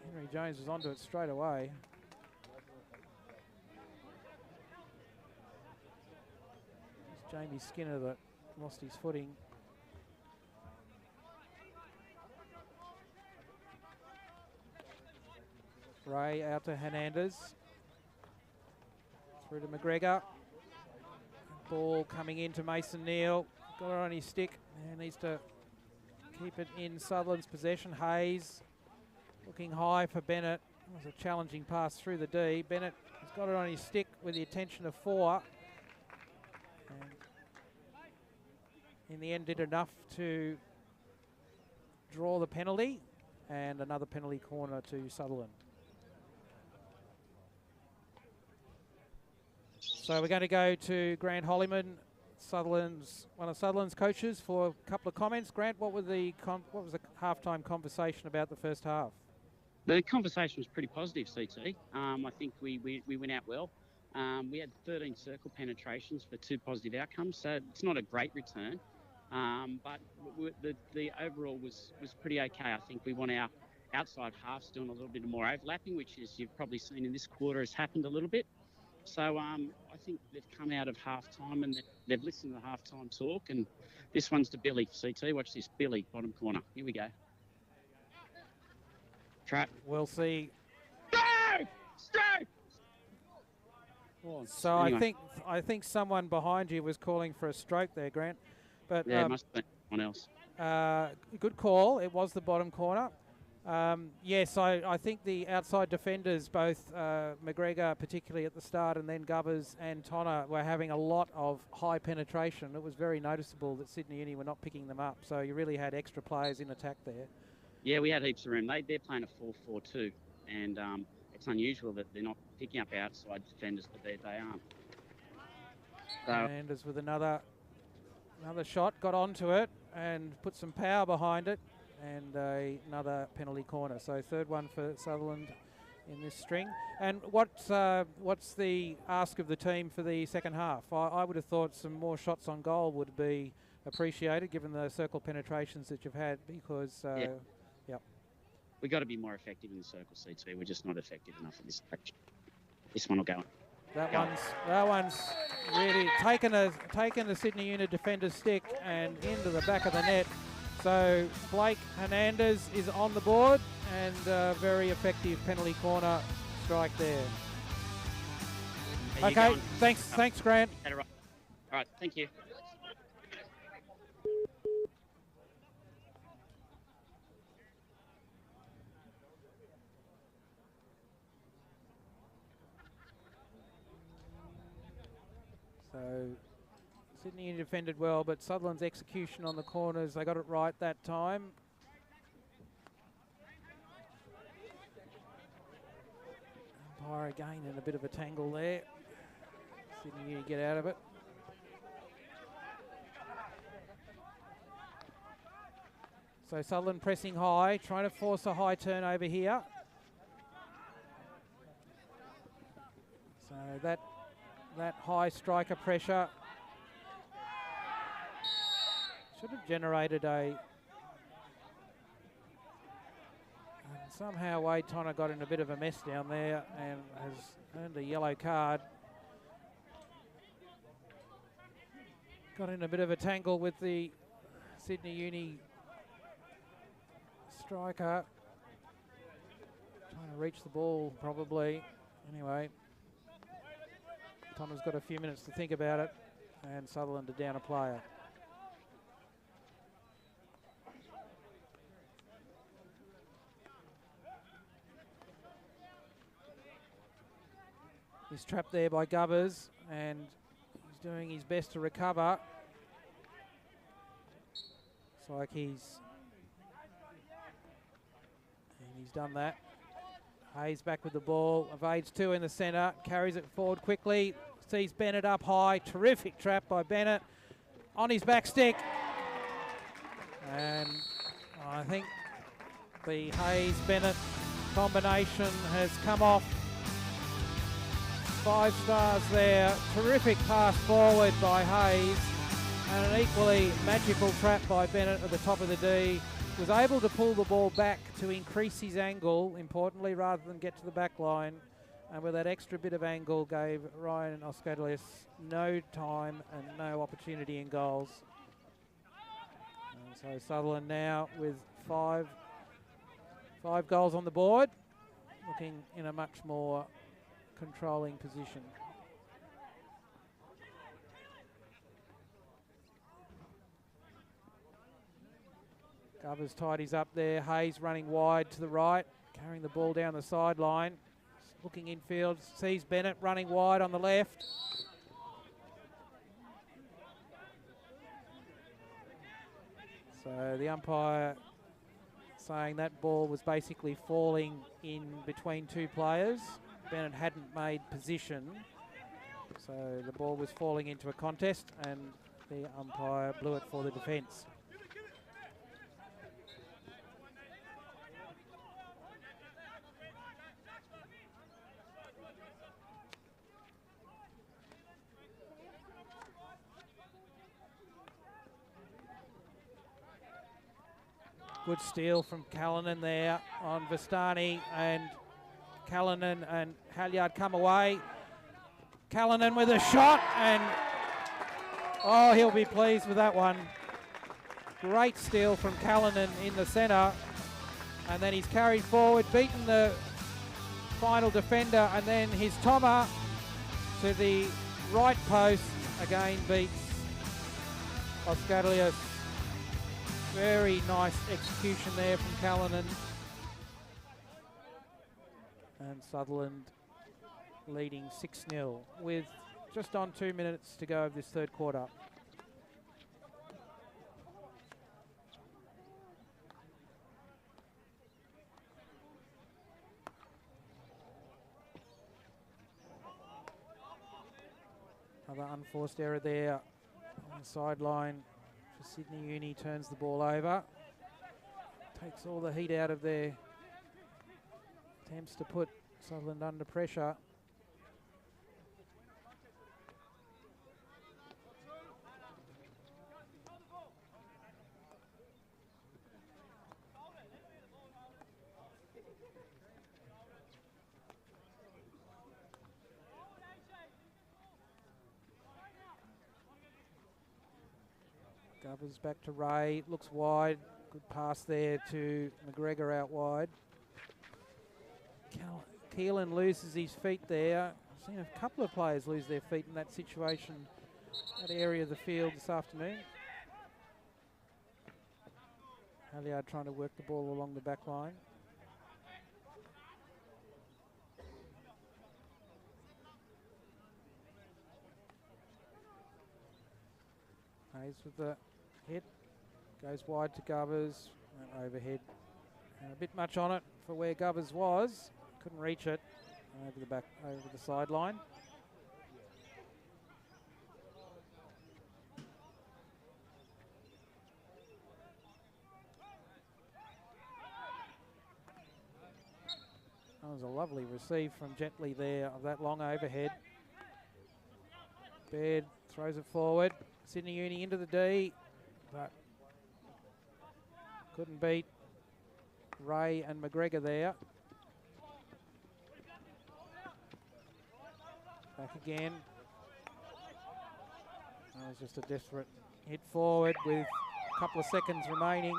S1: Henry Jones was onto it straight away. It's Jamie Skinner that lost his footing. Ray out to Hernandez. Through to McGregor. Ball coming into Mason Neal. Got it on his stick. And needs to keep it in Sutherland's possession. Hayes looking high for Bennett. It was a challenging pass through the D. Bennett has got it on his stick with the attention of 4. And in the end did enough to draw the penalty, and another penalty corner to Sutherland. So we're going to go to Grant Hollyman, one of Sutherland's coaches, for a couple of comments. Grant, what was the halftime conversation about the first half?
S4: The conversation was pretty positive, CT. I think we went out well. We had 13 circle penetrations for 2 positive outcomes, so it's not a great return. But the overall was pretty okay. I think we want our outside halves doing a little bit more overlapping, which, as you've probably seen in this quarter, has happened a little bit. So I think they've come out of half-time and they've listened to the half-time talk. And this one's to Billy, CT. Watch this, Billy, bottom corner. Here we go. Trap.
S1: We'll see.
S4: Stroke!
S1: So anyway. I think someone behind you was calling for a stroke there, Grant. But
S4: yeah, it must have been someone else.
S1: Good call. It was the bottom corner. Yes, I think the outside defenders, both McGregor particularly at the start and then Gubbers and Tonner, were having a lot of high penetration. It was very noticeable that Sydney Uni were not picking them up. So you really had extra players in attack there.
S4: Yeah, we had heaps of room. They're playing a 4-4-2, and it's unusual that they're not picking up outside defenders, but they aren't. So
S1: Anders with another shot, got onto it and put some power behind it, and another penalty corner. So third one for Sutherland in this string. And what's the ask of the team for the second half? I would have thought some more shots on goal would be appreciated given the circle penetrations that you've had, because
S4: we've got to be more effective in the circle, C2. We're just not effective enough at this stage. This one will go on.
S1: That one's really taken the Sydney Uni defender's stick and into the back of the net. So Blake Hernandez is on the board, and very effective penalty corner strike there. Okay, thanks, Grant.
S4: All right, thank you.
S1: So Sydney Uni defended well, but Sutherland's execution on the corners, they got it right that time. Umpire again in a bit of a tangle there. Sydney Uni get out of it. So Sutherland pressing high, trying to force a high turnover here. So that high striker pressure should have generated somehow Wade Tonner got in a bit of a mess down there and has earned a yellow card. Got in a bit of a tangle with the Sydney Uni striker. Trying to reach the ball probably. Anyway, Tonner's got a few minutes to think about it, and Sutherland are down a player. He's trapped there by Gubbers, and he's doing his best to recover. It's like he's done that. Hayes back with the ball, evades two in the centre, carries it forward quickly, sees Bennett up high, terrific trap by Bennett, on his back stick. And I think the Hayes-Bennett combination has come off. 5 stars there, terrific pass forward by Hayes, and an equally magical trap by Bennett at the top of the D. Was able to pull the ball back to increase his angle, importantly, rather than get to the back line. And with that extra bit of angle, gave Ryan Oskadelius no time and no opportunity in goals. And so Sutherland now with five goals on the board, looking in a much more controlling position. Gubbers tidies up there. Hayes running wide to the right, carrying the ball down the sideline. Looking infield, sees Bennett running wide on the left. So the umpire saying that ball was basically falling in between two players. Bennett hadn't made position, so the ball was falling into a contest, and the umpire blew it for the defence. Good steal from Callanan there on Vistani, and Callanan and Halyard come away. Callanan with a shot, and oh, he'll be pleased with that one. Great steal from Callanan in the centre, and then he's carried forward, beaten the final defender, and then his Toma to the right post, again beats Oscalius. Very nice execution there from Callanan. And Sutherland leading 6-0 with just on 2 minutes to go of this third quarter. Another unforced error there on the sideline for Sydney Uni, turns the ball over. Takes all the heat out of their attempts to put Sutherland under pressure. Govers back to Ray, looks wide. Good pass there to McGregor out wide. Keelan loses his feet there. I've seen a couple of players lose their feet in that situation, that area of the field this afternoon. Halyard trying to work the ball along the back line. Hayes with the hit, goes wide to Govers, overhead. A bit much on it for where Govers was. Couldn't reach it over the back, over the sideline. That was a lovely receive from Gently there of that long overhead. Baird throws it forward. Sydney Uni into the D, but couldn't beat Ray and McGregor there. Back again. That was just a desperate hit forward with a couple of seconds remaining.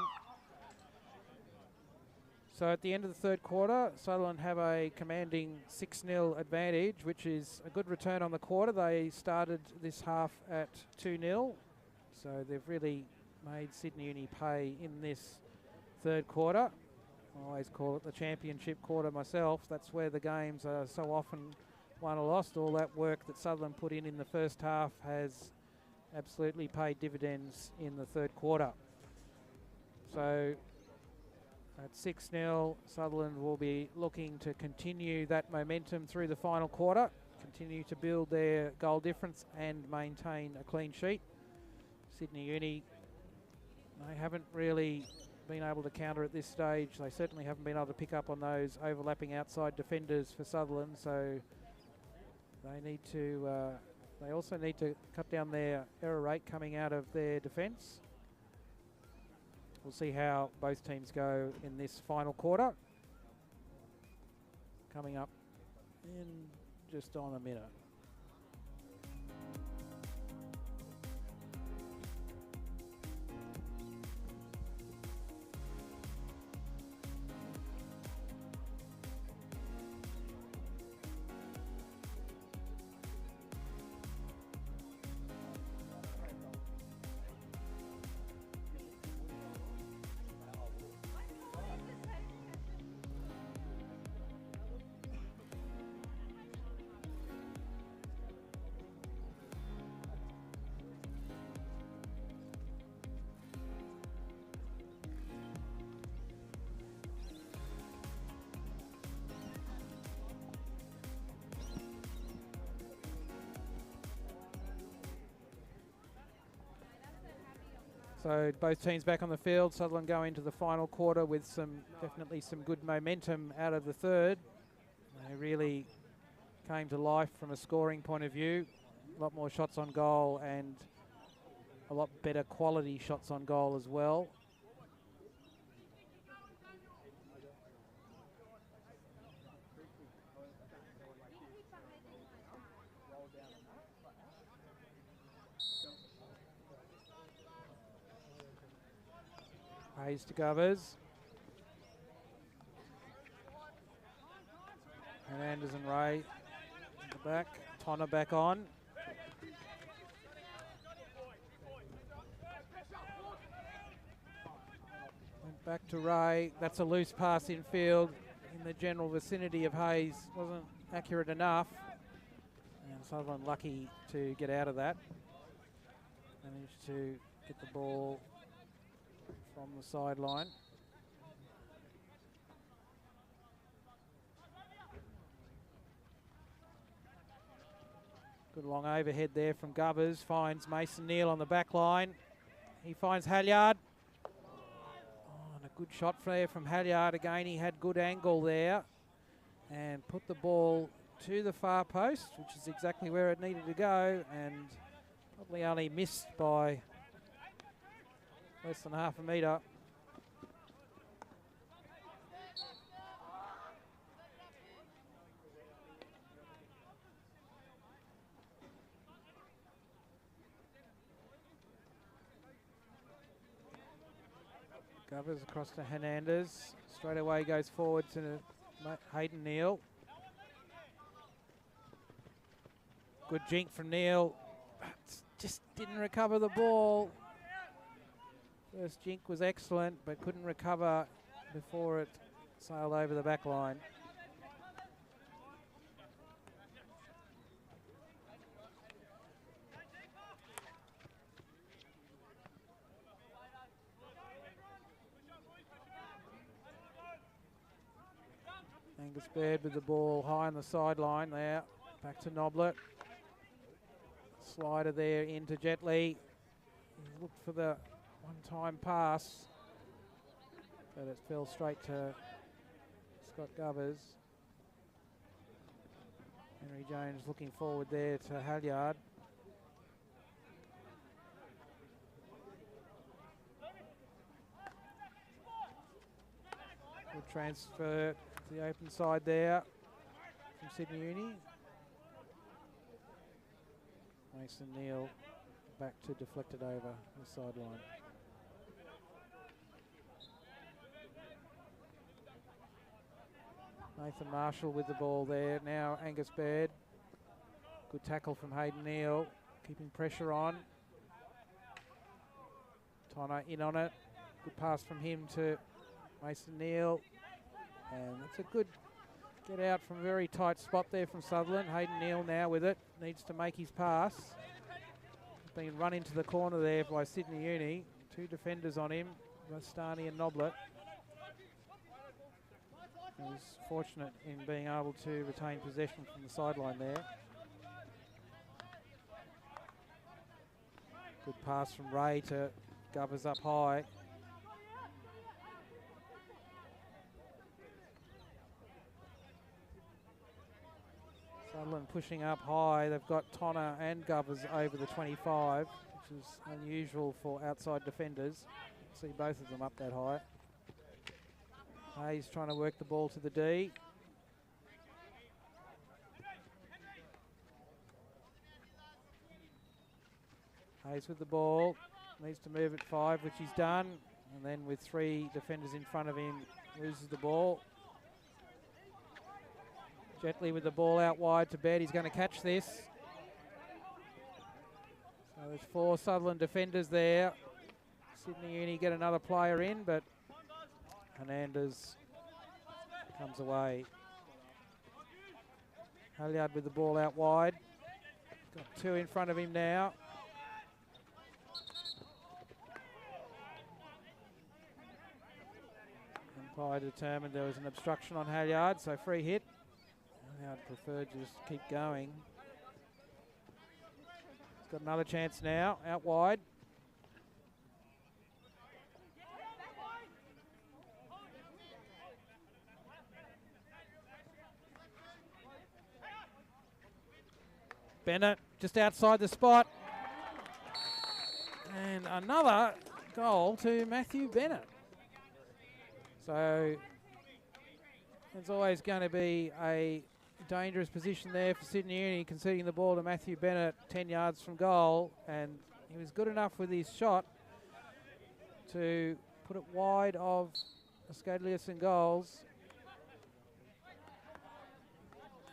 S1: So at the end of the third quarter, Sutherland have a commanding 6-0 advantage, which is a good return on the quarter. They started this half at 2-0, so they've really made Sydney Uni pay in this third quarter. I always call it the championship quarter myself. That's where the games are so often won or lost. All that work that Sutherland put in the first half has absolutely paid dividends in the third quarter. So at 6-0, Sutherland will be looking to continue that momentum through the final quarter, continue to build their goal difference and maintain a clean sheet. Sydney Uni, they haven't really been able to counter at this stage. They certainly haven't been able to pick up on those overlapping outside defenders for Sutherland, so they need to, they also need to cut down their error rate coming out of their defence. We'll see how both teams go in this final quarter. Coming up in just on a minute. So both teams back on the field. Sutherland go into the final quarter with definitely some good momentum out of the third. They really came to life from a scoring point of view. A lot more shots on goal and a lot better quality shots on goal as well. Hayes to Govers. Hernandez and Ray in the back. Tonner back on. Went back to Ray. That's a loose pass infield in the general vicinity of Hayes. Wasn't accurate enough. And Sutherland lucky to get out of that. Managed to get the ball from the sideline. Good long overhead there from Gubbers. Finds Mason Neal on the back line. He finds Halyard. Oh, and a good shot there from Halyard. Again, he had good angle there. And put the ball to the far post, which is exactly where it needed to go. And probably only missed by less than half a metre. Govers across to Hernandez. Straight away goes forward to Hayden Neal. Good jink from Neal. Just didn't recover the ball. First jink was excellent, but couldn't recover before it sailed over the back line. Angus Baird with the ball high on the sideline there. Back to Noblet. Slider there into Jetley. He looked for the one-time pass, but it fell straight to Scott Gubbers. Henry Jones looking forward there to Halyard. Good transfer to the open side there from Sydney Uni. Mason Neal back to deflect it over the sideline. Nathan Marshall with the ball there. Now Angus Baird. Good tackle from Hayden Neal, keeping pressure on. Tonner in on it. Good pass from him to Mason Neal. And it's a good get out from a very tight spot there from Sutherland. Hayden Neal now with it. Needs to make his pass. Being run into the corner there by Sydney Uni. Two defenders on him, Rastani and Noblet. He was fortunate in being able to retain possession from the sideline there. Good pass from Ray to Gubbers up high. Sutherland pushing up high. They've got Tonner and Gubbers over the 25, which is unusual for outside defenders. See both of them up that high. Hayes trying to work the ball to the D. Hayes with the ball. Needs to move at 5, which he's done. And then with 3 defenders in front of him, loses the ball. Jetley with the ball out wide to Baird. He's going to catch this. So there's 4 Sutherland defenders there. Sydney Uni get another player in, but Hernandez comes away. Halyard with the ball out wide. Got 2 in front of him now. Umpire determined there was an obstruction on Halyard, so free hit. Halyard preferred to just keep going. He's got another chance now, out wide. Bennett just outside the spot. And another goal to Matthew Bennett. So there's always going to be a dangerous position there for Sydney Uni, conceding the ball to Matthew Bennett 10 yards from goal, and he was good enough with his shot to put it wide of Ascadlius and goals.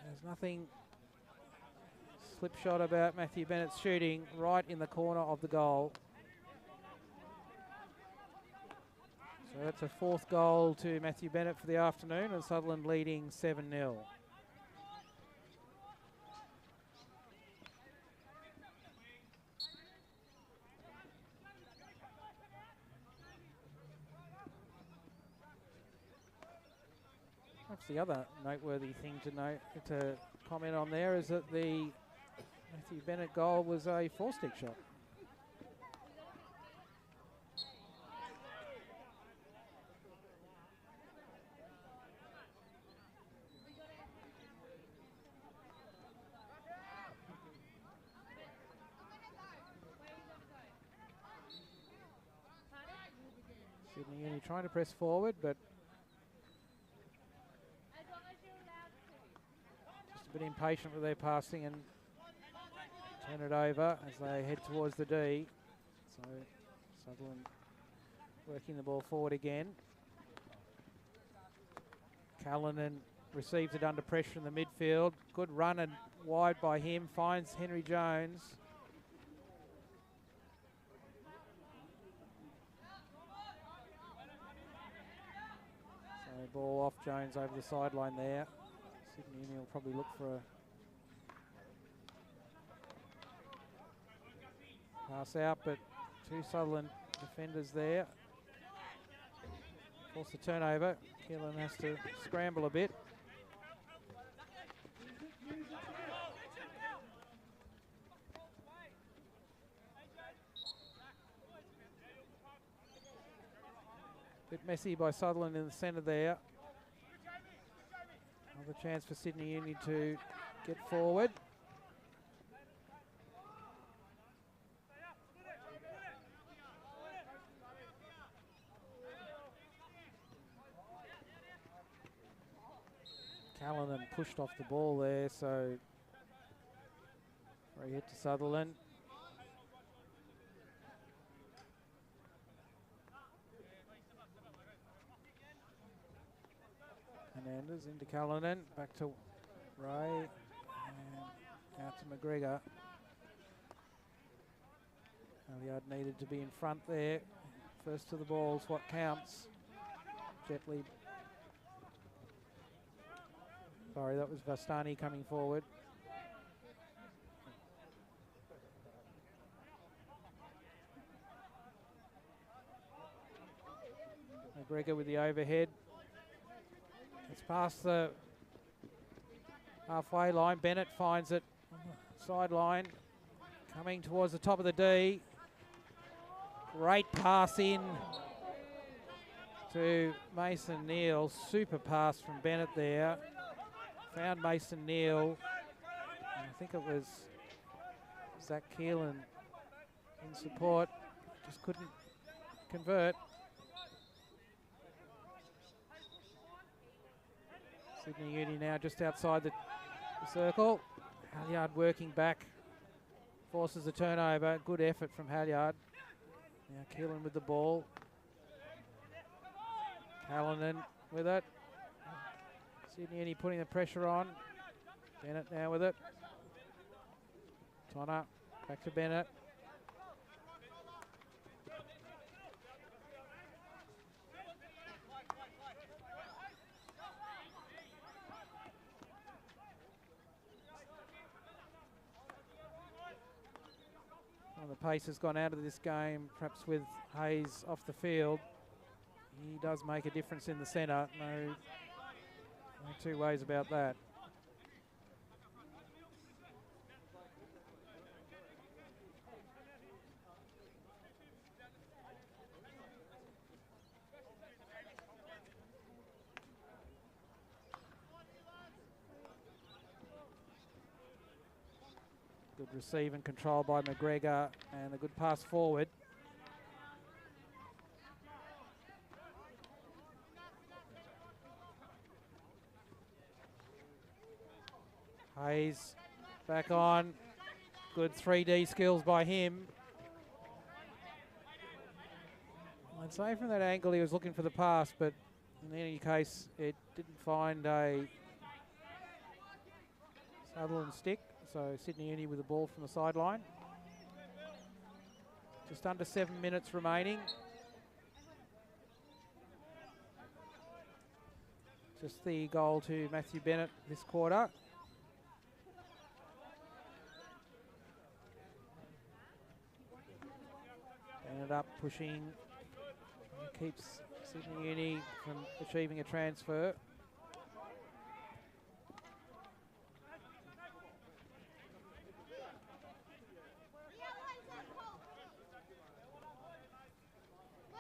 S1: There's nothing slipshod about Matthew Bennett's shooting, right in the corner of the goal. So that's a fourth goal to Matthew Bennett for the afternoon, and Sutherland leading 7-0. Perhaps the other noteworthy thing to comment on there is that the Matthew Bennett goal was a four-stick shot. Sydney Uni trying to press forward, but just a bit impatient with their passing and turn it over as they head towards the D. So Sutherland working the ball forward again. Callanan receives it under pressure in the midfield. Good run and wide by him, finds Henry Jones. So ball off Jones over the sideline there. Sydney Uni will probably look for a pass out, but two Sutherland defenders there. Force the turnover. Keelan has to scramble a bit. Bit messy by Sutherland in the centre there. Another chance for Sydney Uni to get forward. Callanan pushed off the ball there, so free hit to Sutherland. Hernandez into Callanan, back to Ray, and out to McGregor. Halliard needed to be in front there. First to the ball's what counts. Jetley. Sorry, that was Vastani coming forward. McGregor with the overhead. It's past the halfway line. Bennett finds it on the sideline. Coming towards the top of the D. Great pass in to Mason Neal. Super pass from Bennett there. Found Mason Neal. And I think it was Zach Keelan in support. Just couldn't convert. Sydney Uni now just outside the circle. Halliard working back. Forces a turnover. Good effort from Halliard. Now Keelan with the ball. Callanan with it. Sydney Uni putting the pressure on. Bennett now with it. Tonner back to Bennett. Well, the pace has gone out of this game, perhaps with Hayes off the field. He does make a difference in the centre. No two ways about that. Good receive and control by McGregor, and a good pass forward. Hayes back on. Good 3D skills by him. I'd say from that angle he was looking for the pass, but in any case it didn't find a Sutherland stick. So Sydney Uni with the ball from the sideline. Just under 7 minutes remaining. Just the goal to Matthew Bennett this quarter. Bennett up, pushing, keeps Sydney Uni from achieving a transfer.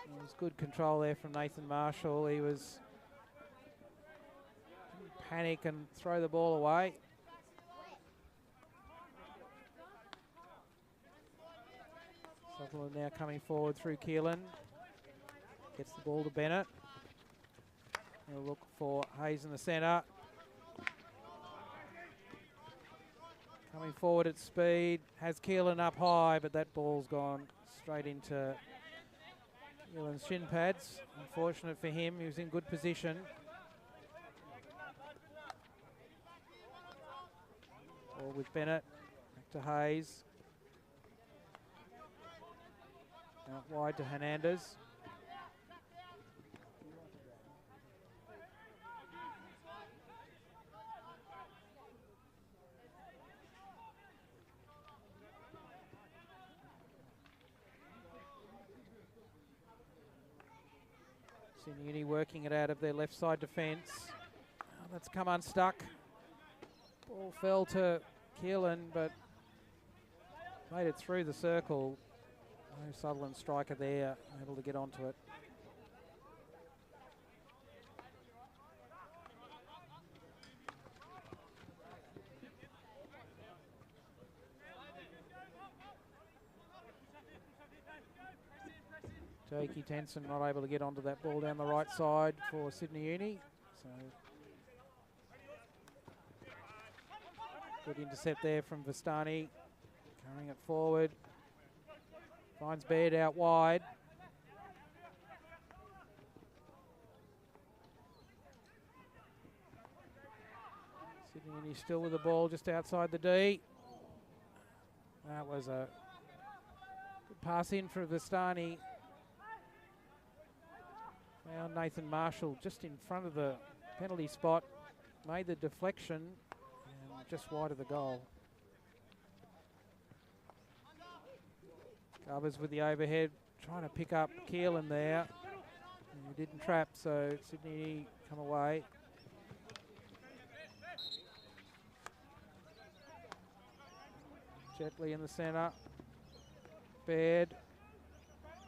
S1: It was good control there from Nathan Marshall. He was panic and throw the ball away. Sutherland now coming forward through Keelan. Gets the ball to Bennett. He'll look for Hayes in the centre. Coming forward at speed. Has Keelan up high, but that ball's gone straight into Keelan's shin pads. Unfortunate for him, he was in good position. Ball with Bennett. Back to Hayes. Out wide to Hernandez. Sydney Uni working it out of their left side defence. Oh, that's come unstuck. Ball fell to Keelan, but made it through the circle. No Sutherland striker there, able to get onto it. Jakey Tenson not able to get onto that ball down the right side for Sydney Uni. So good intercept there from Vistani, carrying it forward. Finds Baird out wide. Sydney Uni still with the ball just outside the D. That was a good pass in for Vistani. Found Nathan Marshall just in front of the penalty spot. Made the deflection and just wide of the goal. Covers with the overhead, trying to pick up Keelan there. And he didn't trap, so Sydney come away. Jetley in the centre. Baird.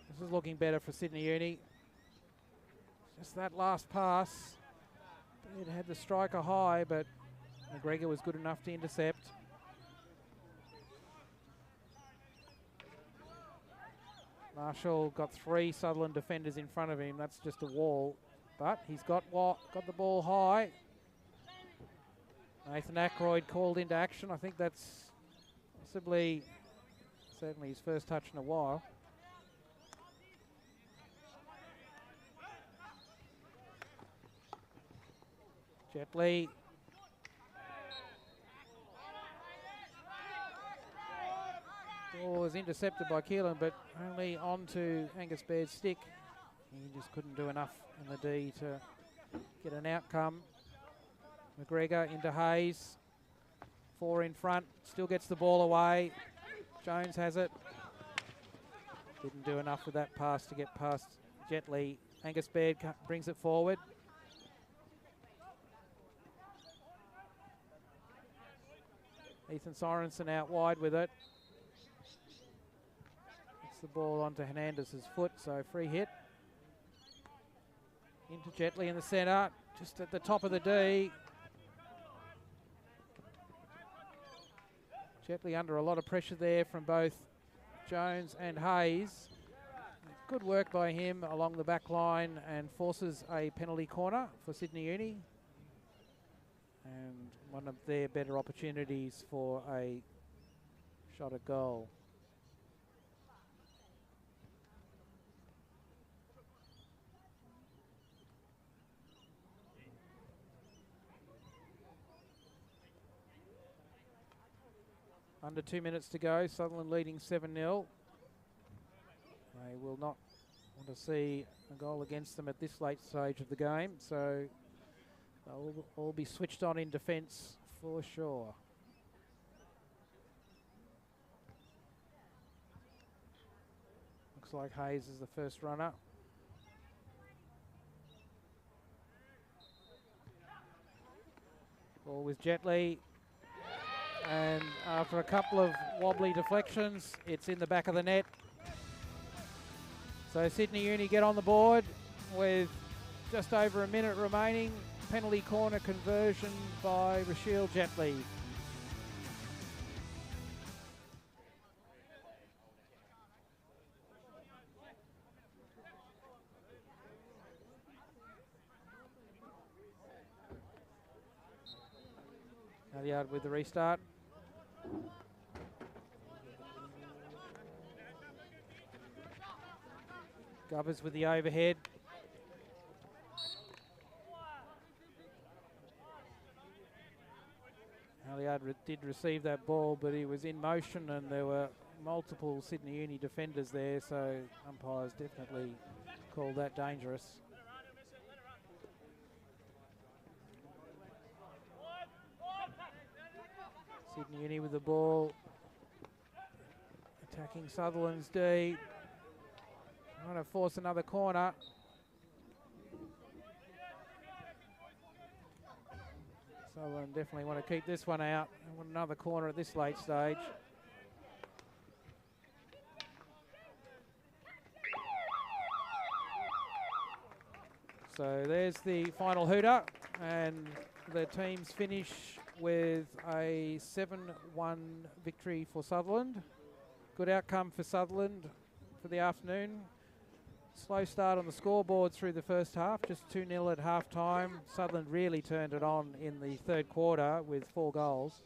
S1: This is looking better for Sydney Uni. Just that last pass. Baird had the striker high, but McGregor was good enough to intercept. Marshall got 3 Sutherland defenders in front of him. That's just a wall. But he's got the ball high. Nathan Ackroyd called into action. I think that's possibly, certainly his first touch in a while. Jetley. Ball was intercepted by Keelan, but only onto Angus Baird's stick. He just couldn't do enough in the D to get an outcome. McGregor into Hayes. 4 in front, still gets the ball away. Jones has it. Didn't do enough with that pass to get past Jetley. Angus Baird brings it forward. Ethan Sorensen out wide with it. Gets the ball onto Hernandez's foot, so free hit. Into Jetley in the centre, just at the top of the D. Jetley under a lot of pressure there from both Jones and Hayes. Good work by him along the back line and forces a penalty corner for Sydney Uni. and one of their better opportunities for a shot at goal. Under 2 minutes to go, Sutherland leading 7-0. They will not want to see a goal against them at this late stage of the game, so they'll all be switched on in defence for sure. Looks like Hayes is the first runner. Ball with Jetley. And after a couple of wobbly deflections, it's in the back of the net. So Sydney Uni get on the board with just over a minute remaining. Penalty corner conversion by Rasheil Jetley. Halliard with the restart. Gubbers with the overhead. Halliard did receive that ball, but he was in motion and there were multiple Sydney Uni defenders there, so umpires definitely called that dangerous. Sydney Uni with the ball, attacking Sutherland's D. Trying to force another corner. Sutherland definitely want to keep this one out. And want another corner at this late stage. So there's the final hooter, and the teams finish with a 7-1 victory for Sutherland. Good outcome for Sutherland for the afternoon. Slow start on the scoreboard through the first half, just 2-0 at half time. Sutherland really turned it on in the third quarter with 4 goals.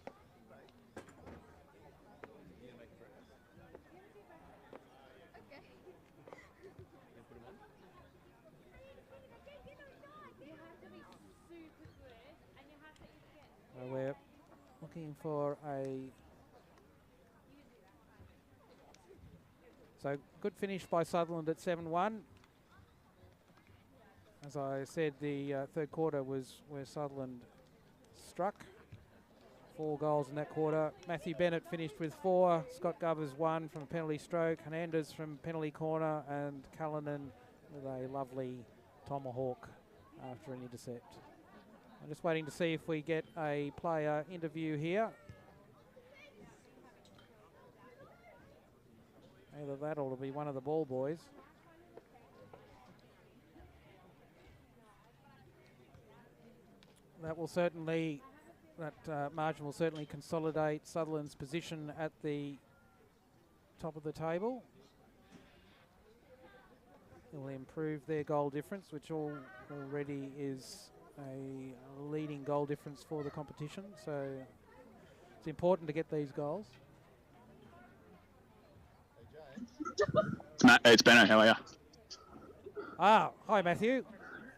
S1: So we're looking for a... So good finish by Sutherland at 7-1. As I said, the third quarter was where Sutherland struck. 4 goals in that quarter. Matthew Bennett finished with 4. Scott Gubbers 1 from a penalty stroke. Hernandez from penalty corner, and Callanan with a lovely tomahawk after an intercept. I'm just waiting to see if we get a player interview here. Either that or it'll be one of the ball boys. That will certainly, margin will certainly consolidate Sutherland's position at the top of the table. It will improve their goal difference, which already is a leading goal difference for the competition. So it's important to get these goals.
S5: It's Benno, how are you?
S1: Ah, hi Matthew.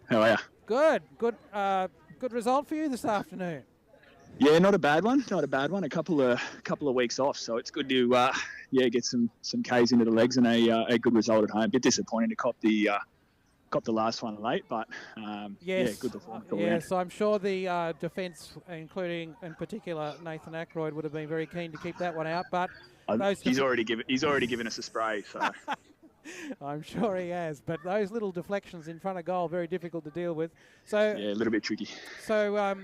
S5: How are you?
S1: Good. Good result for you this afternoon.
S5: Yeah, not a bad one. A couple of weeks off, so it's good to get some K's into the legs and a good result at home. A bit disappointing to cop the last one late, but
S1: yes,
S5: yeah, good performance.
S1: Yes, I'm sure the defence, including in particular Nathan Ackroyd, would have been very keen to keep that one out, but
S5: he's already given us a spray, so.
S1: I'm sure he has, but those little deflections in front of goal, very difficult to deal with. So
S5: yeah, a little bit tricky.
S1: So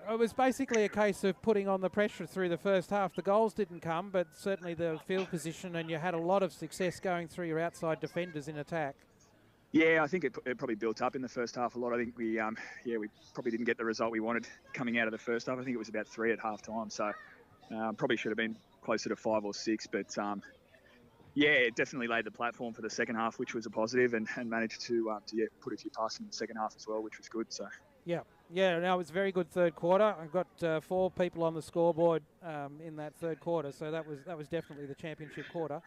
S1: it was basically a case of putting on the pressure through the first half. The goals didn't come, but certainly the field position, and you had a lot of success going through your outside defenders in attack.
S5: Yeah, I think it probably built up in the first half a lot. I think we probably didn't get the result we wanted coming out of the first half. I think it was about 3 at half time, so probably should have been closer to 5 or 6, but yeah, it definitely laid the platform for the second half, which was a positive, and managed to put a few passes in the second half as well, which was good. So
S1: Yeah, no, it was a very good third quarter. I've got 4 people on the scoreboard in that third quarter, so that was definitely the championship quarter.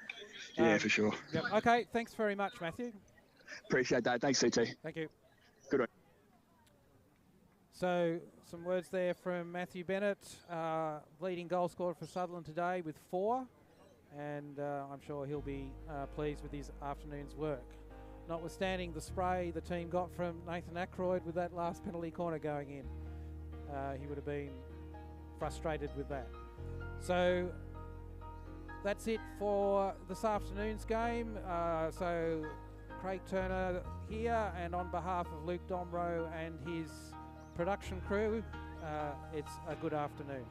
S5: Yeah, for sure.
S1: Yep. Okay, thanks very much, Matthew.
S5: Appreciate that. Thanks, CT.
S1: Thank you.
S5: Good one.
S1: So some words there from Matthew Bennett, leading goal scorer for Sutherland today with 4, and I'm sure he'll be pleased with his afternoon's work. Notwithstanding the spray the team got from Nathan Ackroyd with that last penalty corner going in, he would have been frustrated with that. So that's it for this afternoon's game. So Craig Turner here, and on behalf of Luke Domro and his production crew, it's a good afternoon.